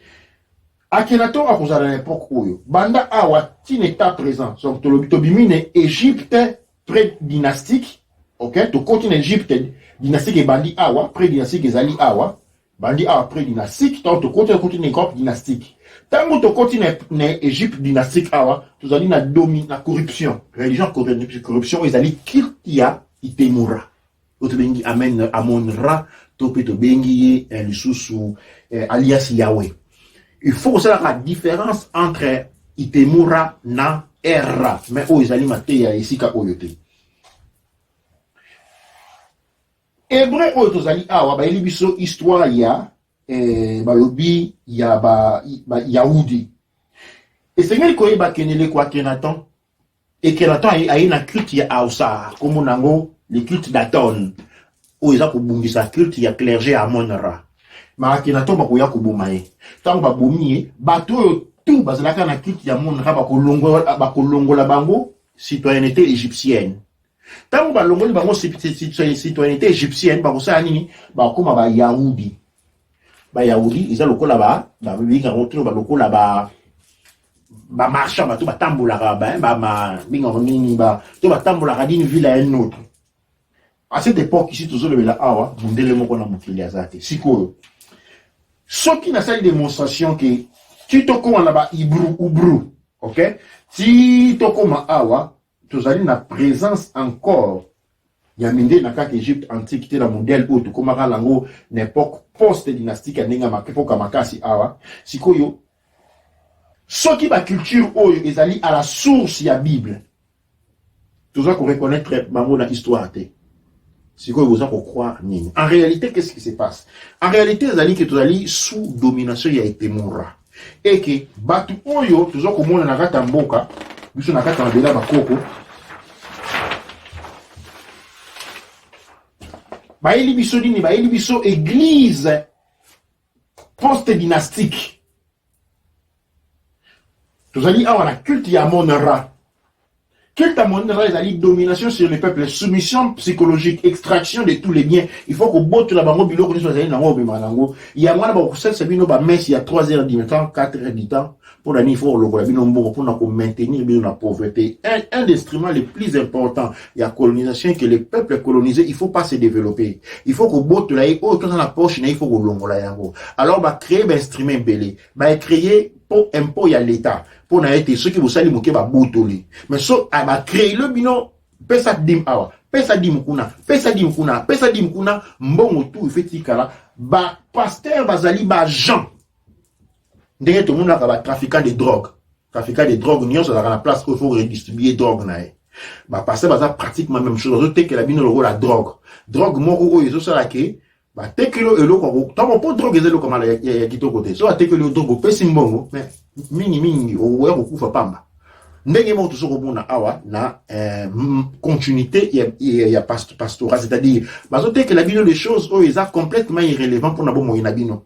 Akhenaton a causé à l'époque où Banda Awa, qui n'est pas présent. Donc, Tobimine, Égypte pré-dynastique, ok? Tu continent Égypte dynastique et Bandi Awa, pré-dynastique et Zali Awa. Bandi Awa pré-dynastique, tant tu continent Europe dynastique. Tant que tu continent Égypte dynastique Awa, tu as dit la corruption. Religion, corruption, ils allaient Kirtia Itemura. Tu bengi Amen Amonra, Topé to bengi Lisusu, alias Yahweh. Il faut savoir la différence entre Itemura na Erra. Mais où ils allaient mater ya Isika Oyote. Hébreu Oyotozali Awa, ba elibiso histoire ya, balobi ya ba Yaoudi. Et c'est ngel koye ba kenele kwa Akhenaton. Et Akhenaton a une culte ya Aoussa, comme on a le culte d'Aton. Où ils ont kubungisa culte ya clergé à Monra. Mais Akhenaton ba koya kubumaye. Tant ba bomiye, bato tout bazalaka na culte ya Monra ba kolongola bango citoyenneté égyptienne. Tant que l'on va citoyenneté égyptienne, ça nini, comme ba Yaoudi. Ba Yaoudi, ils ont le là-bas, ba binga retour ba loko là-bas, ba marchand ba tout ba tambola ba binga nini ba tout ba tambola d'une ville à une autre. À cette époque ici toujours le là awa, mundele moko na mukili azate. Siko. Ce qui n'a pas une démonstration que tu toko là-bas Hébreu, OK? Si toko ma awa tu as une présence encore. Il y a une Égypte antique, qui est la modèle où tu commences à une époque post-dynastique, à l'époque Makasi Awa. Si koyo, ce qui est la culture, ils allaient à la source, il y a la Bible. Tout ça qu'on reconnaît très bien dans l'histoire. Si vous avez croire. En réalité, qu'est-ce qui se passe? En réalité, ils allaient que tu allais sous domination, il y a été moura. Et que, batu oyo, toujours comme on a gata mboka, biso na kata mbela bakoko baeli biso dini baeli biso église post-dynastique. Tozali awa na culte ya Monra. Culte à Monra, ils allaient domination sur les peuples, soumission psychologique, extraction de tous les biens. Il faut que botte la bango bilo que soit na ngobe manango. Il y a moi ba kusel sabino ba messe il y a 3 heures du matin, 4 heures du temps. Pour la niveau le bino mbo pour maintenir la pauvreté. Un des instruments les plus importants, il y a colonisation que les peuples colonisés, il faut pas se développer. Il faut que botte la quand dans la poche, il faut que longola yango. Alors ba créer un instrument belé, ba créer pour impôt ya l'état. Pour na été ceux qui vous sali moké ba botoli. Mais so ba créer le bino pesa dim awa. Pesa dim kuna, mbongo tout effectivement ba pasteur bazali ba Jean ndenge tout le monde a trafiquant de drogue nous sommes dans la place où il faut redistribuer drogue na ba pasteur baza pratiquement même chose autre que la bino le la drogue moko oyo so la ke ba tekelo eloko tant pour drogue ezelo comme ya kitoko te so atekelo drogue pesi mbongo mais mingi o wa kufa pamba ndenge mo to soko bona awa na continuité ya pastoral, c'est-à-dire bazote que la bino les choses oyo eza complètement irrélevant pour na bo moyen na bino.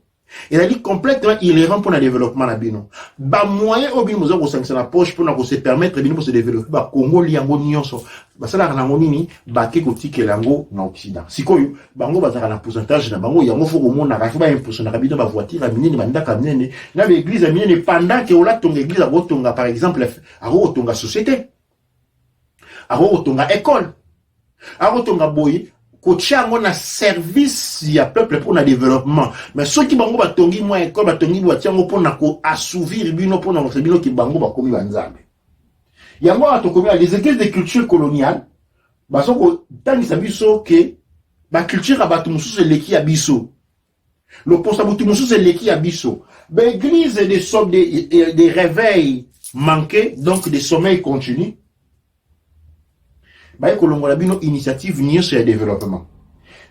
Il a dit complètement irrélevant pour le développement na bino. Ba moyen obi mozo ko sanction na poche pour na ko se permettre bino pour se développer ba Congo liango nyonso. Ba sala na ngonini ba ke ko tikelango na Occident. Sikoyo bango bazaka na pourcentage na bango yango fo ko mona ka ba impulsion na bino ba voiture ba minene ba ndaka minene na ba église minene pendant que ola tonga église a tonga par exemple a tonga société. A tonga école. A tonga boy Kotiango na service ya peuple pour na développement mais ceux qui bango batongi moi école batongi botiango pour na ko assouvir bino pour na bino ki bango bakomi banzambe yango atokomi les églises de culture coloniale basoko tangisa biso ke ba culture abatu mususu leki ya biso le poste abatu mususu leki ya biso ba église des réveils manqués donc des sommeils continus. Initiative ni sur le développement.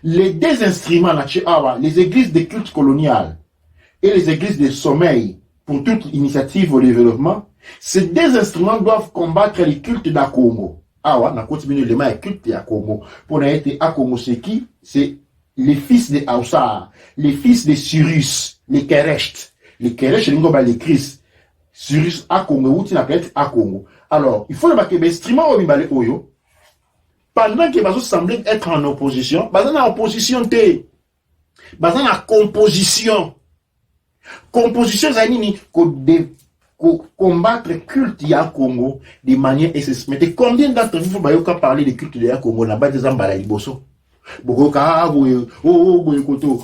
Les deux instruments, les églises de culte colonial et les églises de sommeil pour toute initiative au développement, ces deux instruments doivent combattre les cultes d'à Congo. Na continue le culte à Congo. Pour être à Congo, c'est qui? C'est les fils de Aoussa, les fils de Cyrus, les Kerecht. Les Kerecht, les Christ. Cyrus à Congo, ou tu l'appelles à Congo. Alors, il faut le battre l'instrument au Mibale Oyo. Pendant que Bazo semblait être en opposition, Bazo en opposition té. Bazo en composition. Composition zanini ko combattre culte ya Congo de manière essentielle. Combien d'entre vous bayoka parler de culte ya Congo na base zambala liboso? Bokoka boykoto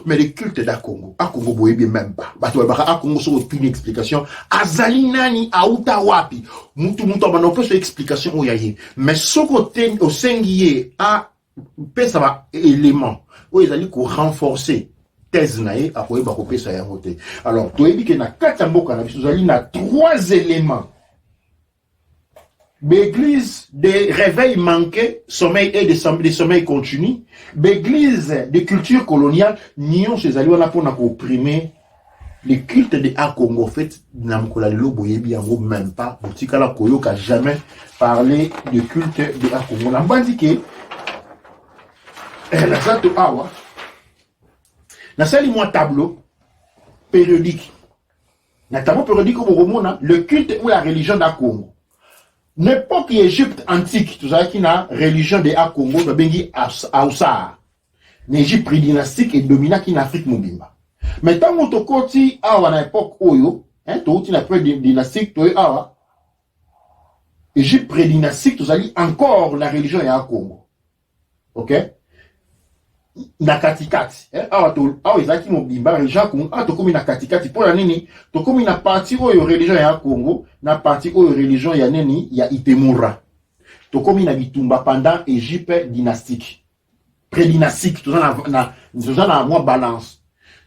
mais le culte da Congo. A Congo boye bien même pas. Bato ba a Congo so aucune explication. Azali nani auta wapi? Mutu bana peut explication oyaye. Mais ce côté au singulier a pesa ba élément. O ezali ko renforcer thèse nae a koyeba ko pesa ya voter. Alors toyebi ke na katamboka na biso zali na trois éléments. L'église des réveils manqués, sommeil et des sommeils continus, l'église de culture coloniale, nions chez Aliwana pour opprimer les cultes de Congo. En fait, Namkola Loboyebi en gros même pas, Boutikala Koyo n'a jamais parlé de culte de Congo. On a dit que la Sato Awa, la salle moi tableau périodique. Le tableau périodique au Romona, le culte ou la religion de Congo. N'époque Égypte antique, tout ça qui n'a religion de Congo, de Bengi Aoussa. L'Égypte pré-dynastique et dominant qui n'Afrique Mobimba. Mais tant que tu côté à l'époque Oyo, tu n'as pré-dynastique, tu as Égypte pré-dynastique, tout ça encore la religion de Congo. Ok? Na katikati ezaki mobimba religion Congo to komi na katikati pour la nini to komi na parti oyo religion ya Congo na parti oyo religion ya nini ya Itemura to komi na bitumba pendant Égypte dynastique pré-dynastique tout ça na moi balance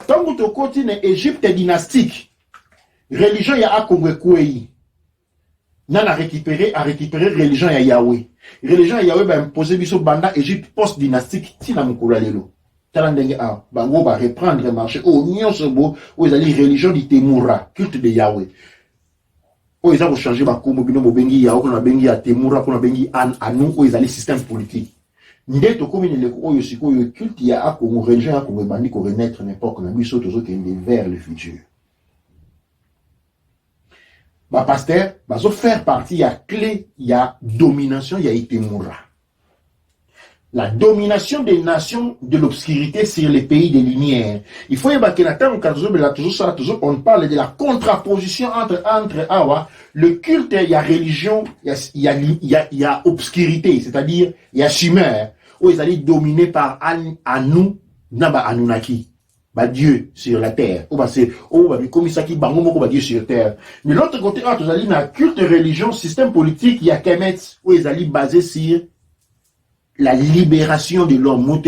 tant que to côté na Égypte dynastique religion ya Congo kwei na récupérer religion ya Yahweh. Religion ya Yahweh ba imposer biso banda Égypte post dynastique tina mukula lelo. Tala ndenge bango ba reprendre marché o nyonso bo o ezali religion di Temura, culte de Yahweh. O ezali changer ba kombo bino bengi Yahweh ko na bengi ya Temura ko na bengi anu o ezali système politique. Ndeto komine le ko yo sikoyo culte ya Congo religion ya Congo bandi ko renaître n'importe na biso tozo kende vers le futur. Ma pasteur, bazo faire partie, il y a clé, il y a domination, il y a Itemura. La domination des nations de l'obscurité sur les pays des lumières. Il faut y avoir toujours on parle de la contraposition entre le culte, il y a religion, il y a obscurité, c'est-à-dire il y a Sumer, où ils allaient dominer par Anu, Naba Anunnaki. Bah Dieu sur la terre. Ou bah c'est comme ça qui bango bah Dieu sur terre. Mais l'autre côté, tu as na culte religion, système politique, il y a Kemet où ils allaient basé sur la libération de l'homme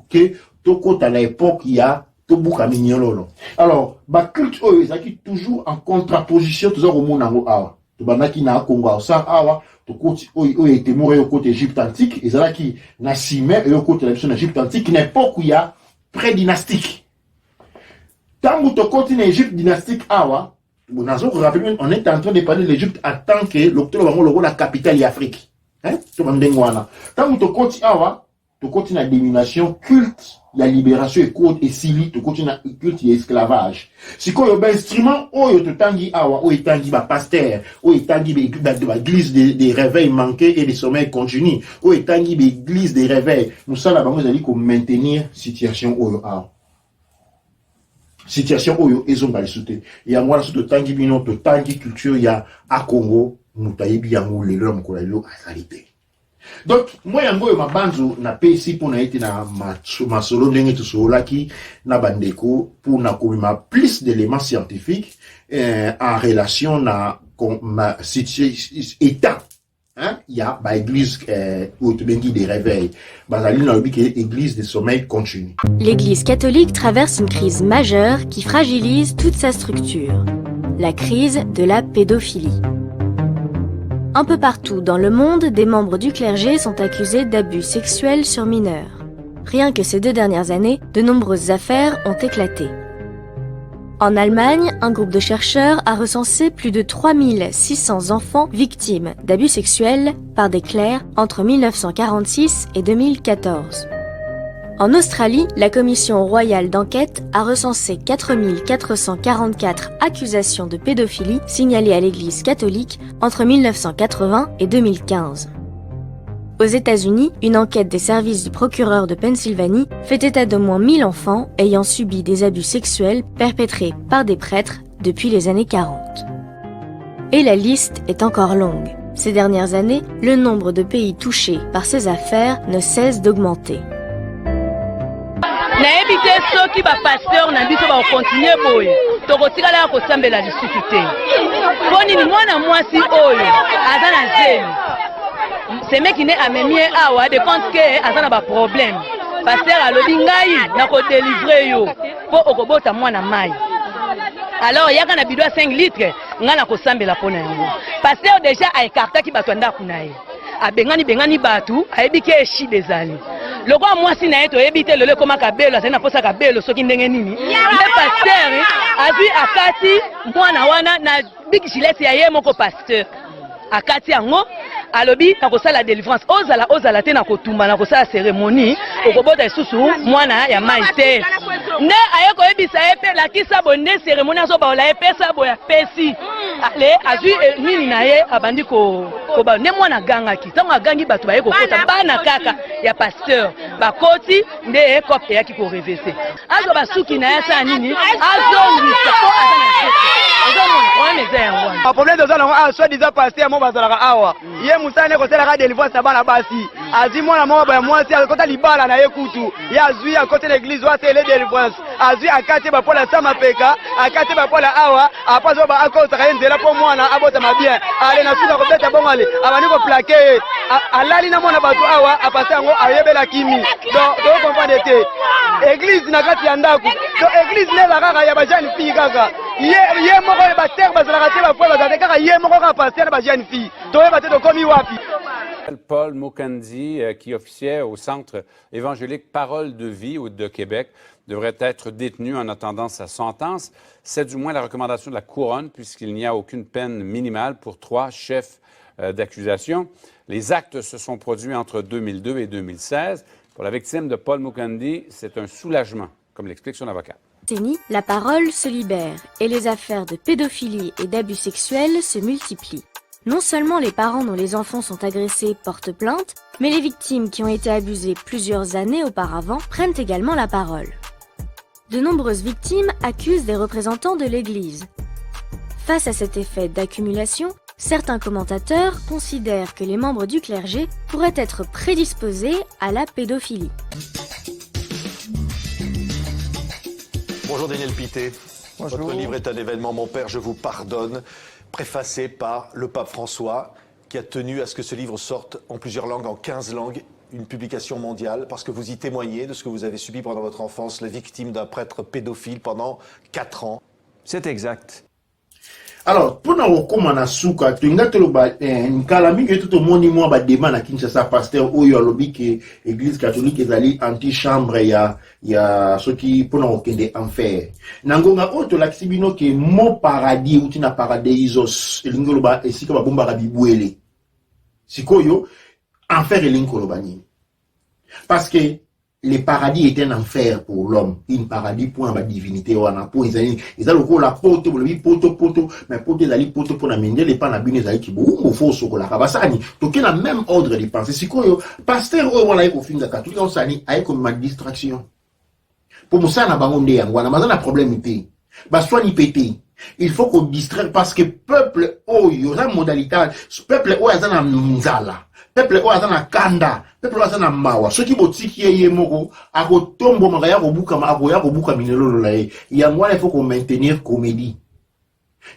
que tokota na époque il y a tobuka mignololo. Alors ba culte oyo ezaki toujours en contraposition toujours au monde nango awa. Tobandaki na Congo ça awa tokoti oyo était mort au côté Égypte antique ezalaki na Sumer et au côté de l'Égypte antique une époque où il y a pré-dynastique. Tant que tokoti na Égypte dynastique awa, on est en train de parler de l'Égypte en tant que l'octobre la capitale d'Afrique. Hein? Tant que tokoti awa, tokoti na domination culte la libération et code et civil to continue culte et esclavage. Si quoi yo ba instrument oyo to tangi awa o tangi ba pasteur o tangi ba église des réveils manqués et des sommeils continus o tangi ba église des réveils nous ça là ba nous allons ko maintenir situation oyo awa situation oyo ezonga lisute ya moi la to tangi bino to tangi culture ya a Congo mutayibi ya ngolelo mkolelo asalite. Donc moi yango ma banzo na pesi pour na été na masolo ndenge to solaki na bandeko pour na komima plus d'éléments scientifiques en relation na ma état hein il y a ba église autobengi des réveils bazali na obi église des sommeils continu. L'église catholique traverse une crise majeure qui fragilise toute sa structure, la crise de la pédophilie. Un peu partout dans le monde, des membres du clergé sont accusés d'abus sexuels sur mineurs. Rien que ces 2 dernières années, de nombreuses affaires ont éclaté. En Allemagne, un groupe de chercheurs a recensé plus de 3600 enfants victimes d'abus sexuels par des clercs entre 1946 et 2014. En Australie, la commission royale d'enquête a recensé 4444 accusations de pédophilie signalées à l'Église catholique entre 1980 et 2015. Aux États-Unis, une enquête des services du procureur de Pennsylvanie fait état d'au moins 1000 enfants ayant subi des abus sexuels perpétrés par des prêtres depuis les années 40. Et la liste est encore longue. Ces dernières années, le nombre de pays touchés par ces affaires ne cesse d'augmenter. nayebi te soki bapasteur na biso bakokontinue boye tokotikala kosambela lisusu te mpo nini mwana mwasi oyo aza na zemi semeki ne amemie awa de compte ke aza na baproblème pasteur alobi ngai nakodelivre yo mpo okobota mwana mai alors yaka na bidon 5 litres ngai nakosambela mpo na yango pasteur déjà aekartaki bato ya ndako na ye abengani bato ayebi ke eshide ezali loko mwasi na ye toyebi te lelo ekoma kabelo azali na posa kabelo soki ndenge nini nde pasteur azwi akati mwana wana na big gilete ya ye moko pasteur akati yango alobi nakosala délivrance ozala te na kotumba na kosala cérémonie okobota lisusu mwana ya mai te nde aye koyebisa ye mpe lakisa bo nde cérémonie azobaola ye pesa bo ya pesi ale azwi nini na ye abandi koba nde mwana agangaki ntango agangi bato baye kokota bana kaka ya pasteur bakoti nde kope eyaki korevese azwa basuki na ye asala nini azongisa po aza na ozomona problème eza yango wana problème toza nango awa soi-disant pasteur mo bazalaka awa ye mosala kosalaka délivrance na bana basi azwi mwana moko boya mwasi akota libala na ye kutu ye azwi akote na église wasele délivrance azwi akati bapola sa mapeka akati bapola awa apa zo akotaka ye nzela mpo mwana abotama bien ale na suka kobeta bongo ale abandi koplake ye alali na mwana bato awa apase yango ayebela kimi donc tokomprendre te église na kati ya ndako donc église neza kaka ya bajane fille kaka ye moko batere bazalaka te bapoe bazala te kaka ye moko kaka paster na bajane fille toyeba te tokomi wapi. Paul Mukandi, qui officiait au Centre évangélique Parole de Vie de Québec, devrait être détenu en attendant sa sentence. C'est du moins la recommandation de la Couronne, puisqu'il n'y a aucune peine minimale pour 3 chefs d'accusation. Les actes se sont produits entre 2002 et 2016. Pour la victime de Paul Mukandi, c'est un soulagement, comme l'explique son avocat. La parole se libère et les affaires de pédophilie et d'abus sexuels se multiplient. Non seulement les parents dont les enfants sont agressés portent plainte, mais les victimes qui ont été abusées plusieurs années auparavant prennent également la parole. De nombreuses victimes accusent des représentants de l'Église. Face à cet effet d'accumulation, certains commentateurs considèrent que les membres du clergé pourraient être prédisposés à la pédophilie. Bonjour Daniel Pité. Bonjour. Votre livre est un événement, mon père, je vous pardonne, préfacé par le pape François, qui a tenu à ce que ce livre sorte en plusieurs langues, en 15 langues, une publication mondiale parce que vous y témoignez de ce que vous avez subi pendant votre enfance, la victime d'un prêtre pédophile pendant 4 ans. C'est exact. Alors, pour nous comment na suka, tu n'as pas le calami que tout le monde moi ba débat na Kinshasa pasteur ou yo lobby que église catholique est allée anti-chambre ya ceux qui pour nous kende enfer. Nangonga auto la kisibino que mon paradis ou tina paradisos elingolo ba esika ba bomba rabibwele. Sikoyo enfer elingolo bani. Parce que le paradis est un enfer pour l'homme, un paradis pour la divinité ou un pour ils ont la poto pour le poto mais poto ils poto pour la mine les panabines ils qui beaucoup faux sur la kabasani donc il a même ordre de pensée si quoi pasteur ou voilà au fin de catholique on s'ani avec comme distraction pour moi ça na bangonde yango na mazana problèmeité ba soit ni pété il faut qu'on distraire parce que peuple oh il y aura modalité peuple oh azana nzala peuple o azana kanda peuple o azana mawa soki botiki ye moko akotombo makaya kobuka akoya kobuka minelolo la ye yango il faut qu'on maintenir comédie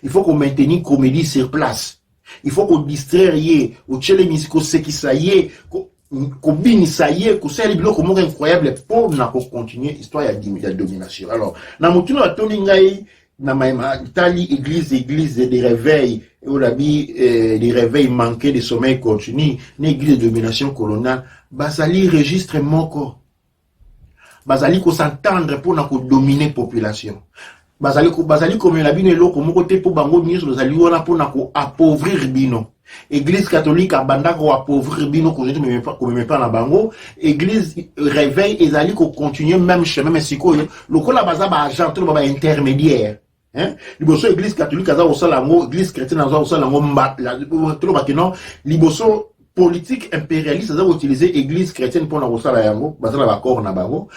il faut qu'on maintenir comédie sur place il faut qu'on distraire ye o chele musico sekisa ye ko binisa ye ko seli biloko moko incroyable pour na ko continuer histoire ya domination alors na mutuna atoni ngai na maima Italie église des réveils ou la vie des réveils manqués de sommeil continu une église de domination coloniale basali registre moko basali ko s'entendre pour na ko dominer population basali comme la bino loko moko te pour bango nyuso basali wana pour na ko appauvrir bino église catholique abanda ko appauvrir bino ko même pas na bango église réveil ezali ko continuer même chemin mais siko lokola baza ba agent to ba intermédiaire hein liboso église catholique aza osala ngo église chrétienne aza osala ngo to ba kenon liboso politique impérialiste aza utiliser église chrétienne pour na osala yango bazala ba corps na bango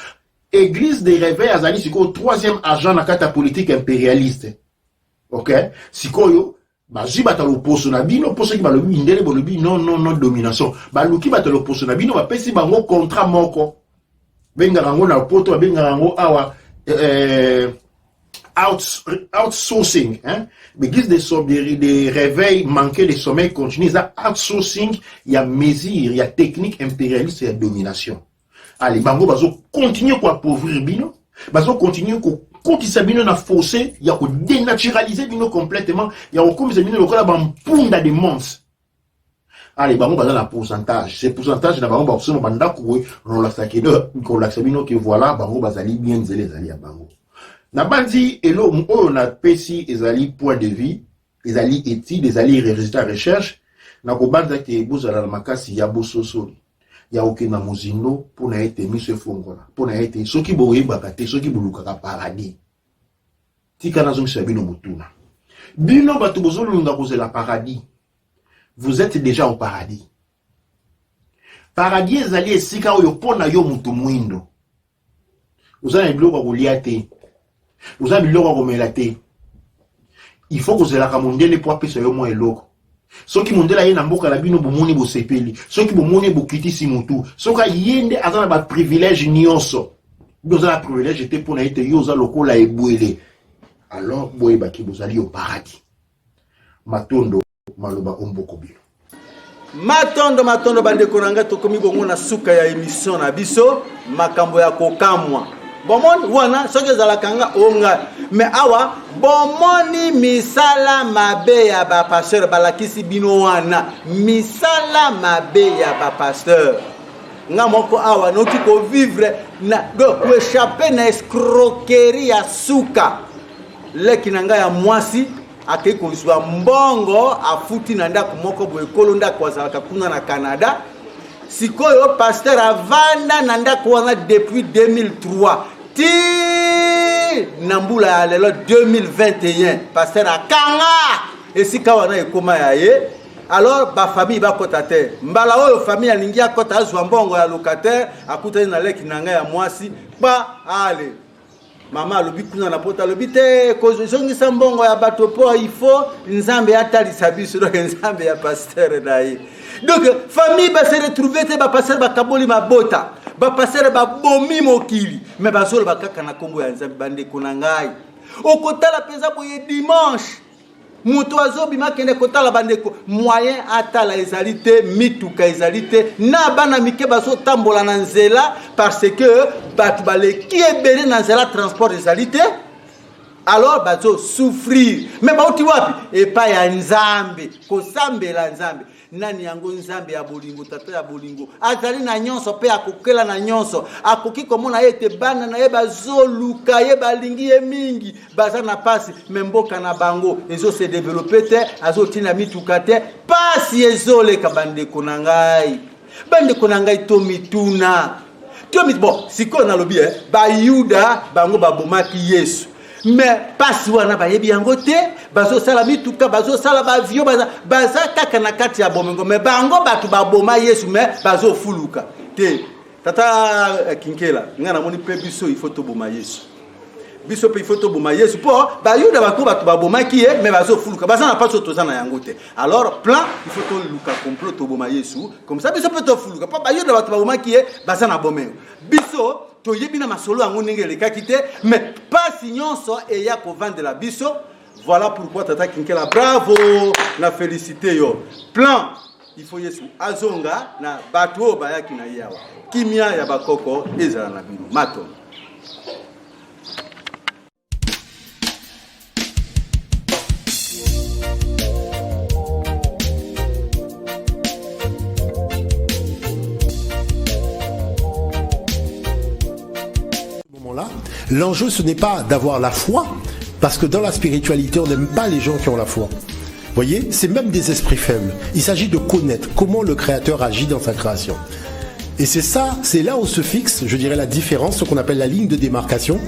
église des réveils azali siko troisième agent na kata politique impérialiste OK sikoyo baji batalo poso na bino poso ki balobi ndele bolobi non domination baluki batalo poso na bino bapesi bango contrat moko benga rango na poto benga rango awa outsourcing hein l'église des réveils manqués de sommeil continu ça outsourcing il y a mesure il y a technique impérialiste il y a domination allez bango bazo continuer quoi appauvrir bino bazo continuer ko kotisa bino na forcer ya ko dénaturaliser bino complètement ya ko komisa bino lokola bampunda de monstres allez bango baza na pourcentage c'est pourcentage na bango ba kusoma banda ko on la sakedo ko la sabino que voilà bango bazali bien zele zali ya bango na bandi elo on a pesi ezali point de vue ezali étude ezali résultat recherche na ko banda ke bozala na makasi ya bososo ya okena mozino pour na ete mise fongola pour na ete soki boye bakate soki buluka ka paradis tika nazo misabino mutuna bino batu bozolunga kozela paradis vous êtes déjà au paradis paradis ezali esika oyo pona yo mutu mwindo uzana biloko goliate uzana biloko gomelate il faut kozela ka mondele po apesa yo mo eloko soki mondela ye na mboka la bino bomoni bo sepeli soki bomoni bo kitisi mutu soka yende azana ba privilège nyonso bozala privilège était pour na ete yoza lokola ebwele alors boye baki bozali au paradis matondo maloba omboko bino matondo bandeko nanga tokomi bongo na suka ya émission na biso makambo ya kokamwa bomoni wana soki ezalaka nga onga mais awa bomoni misala mabe ya bapasteur balakisi bino wana misala mabe ya bapasteur nga moko awa noki kovivre na ko échapper na escroquerie ya suka leki na nga ya mwasi akei kozwa mbongo afuti na ndako moko boekolo ndako azalaka kuna na Canada sikoyo pasteur avanda na ndako wana depuis 2003 ti nambula ya lelo 2021 pasteur akanga esika wana ekoma ya ye alors ba famille ba kota te mbala oyo famille alingi akota azwa mbongo ya locataire akutani na leki na nga ya mwasi ba ale mama alobi kuna na pota alobi te kozongisa mbongo ya bato po il faut nzambe atalisa biso donc nzambe ya pasteur na ye donc famille ba se retrouver te ba pasteur ba kaboli mabota ba pasteur ba bomi mokili mais ba solo ba kaka na kombo ya nzambe bande ko na ngai okotala peza boye dimanche moto azobima kende kotala bandeko moyen atala ezali te mituka ezali te na bana mike bazotambola na nzela parce que bato baleki ebele na nzela transport ezali te alors bazo souffrir mais bauti wapi epai ya nzambe kosambela nzambe nani yango nzambe ya bolingo tata ya bolingo azali na nyonso pe akokela na nyonso akoki komona ete bana na ye bazoluka ye balingi ye mingi baza na pasi memboka na bango ezo se développer te azotina mituka te pasi ezoleka bandeko na ngai to mituna bon sikoyo nalobi bayuda bango babomaki Yesu mais pasi wana bayebi yango te bazosala mituka bazosala bavio baza kaka na kati ya bomengo mais bango bato baboma Yesu mais bazofuluka te tata kinkela nga namoni pe biso il faut toboma Yesu biso pe il faut toboma Yesu po bayuda bako bato babomaki ye mais bazofuluka baza na paso tozana yango te alors plan il faut toluka complot toboma Yesu comme ça biso pe tofuluka po bayuda bato babomaki ye baza na bomengo biso toyebi na masolo yango ndenge elekaki te mais pasi nyonso eya kovandela biso. Voilà pourquoi tata kinkela bravo na félicité yo plan il faut Yesu azonga na bato bayaki na yawa kimia ya bakoko ezala na bino mato. L'enjeu, ce n'est pas d'avoir la foi, parce que dans la spiritualité, on n'aime pas les gens qui ont la foi. Vous voyez, c'est même des esprits faibles. Il s'agit de connaître comment le Créateur agit dans sa création. Et c'est ça, c'est là où se fixe, je dirais, la différence, ce qu'on appelle la ligne de démarcation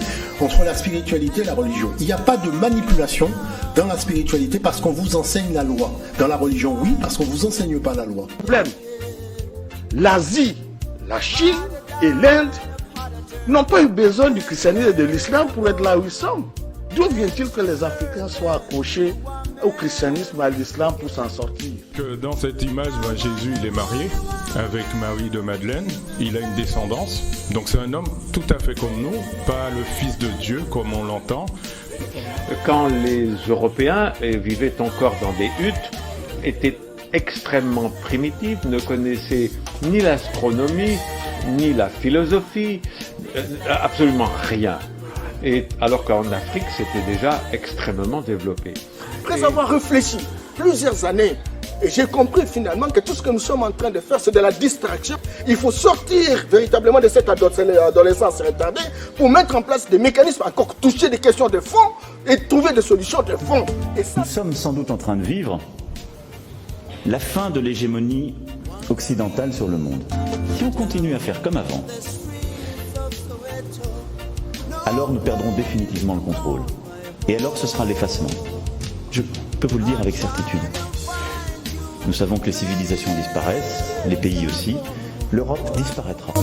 entre la spiritualité et la religion. Il n'y a pas de manipulation dans la spiritualité parce qu'on vous enseigne la loi. Dans la religion, oui, parce qu'on ne vous enseigne pas la loi. Problème. L'Asie, la Chine et l'Inde n'ont pas eu besoin du christianisme et de l'islam pour être là où ils sont. D'où vient-il que les Africains soient accrochés au christianisme et à l'islam pour s'en sortir? Que dans cette image, Jésus il est marié avec Marie de Madeleine, il a une descendance, donc c'est un homme tout à fait comme nous, pas le fils de Dieu comme on l'entend. Quand les Européens vivaient encore dans des huttes, étaient extrêmement primitifs, ne connaissaient ni l'astronomie, ni la philosophie, absolument rien. Et alors qu'en Afrique, c'était déjà extrêmement développé. Après avoir réfléchi plusieurs années, et j'ai compris finalement que tout ce que nous sommes en train de faire, c'est de la distraction. Il faut sortir véritablement de cette adolescence retardée pour mettre en place des mécanismes, encore toucher des questions de fond et trouver des solutions de fond. Et ça... Nous sommes sans doute en train de vivre la fin de l'hégémonie occidentale sur le monde. Si on continue à faire comme avant, alors nous perdrons définitivement le contrôle. Et alors ce sera l'effacement. Je peux vous le dire avec certitude. Nous savons que les civilisations disparaissent, les pays aussi. L'Europe disparaîtra.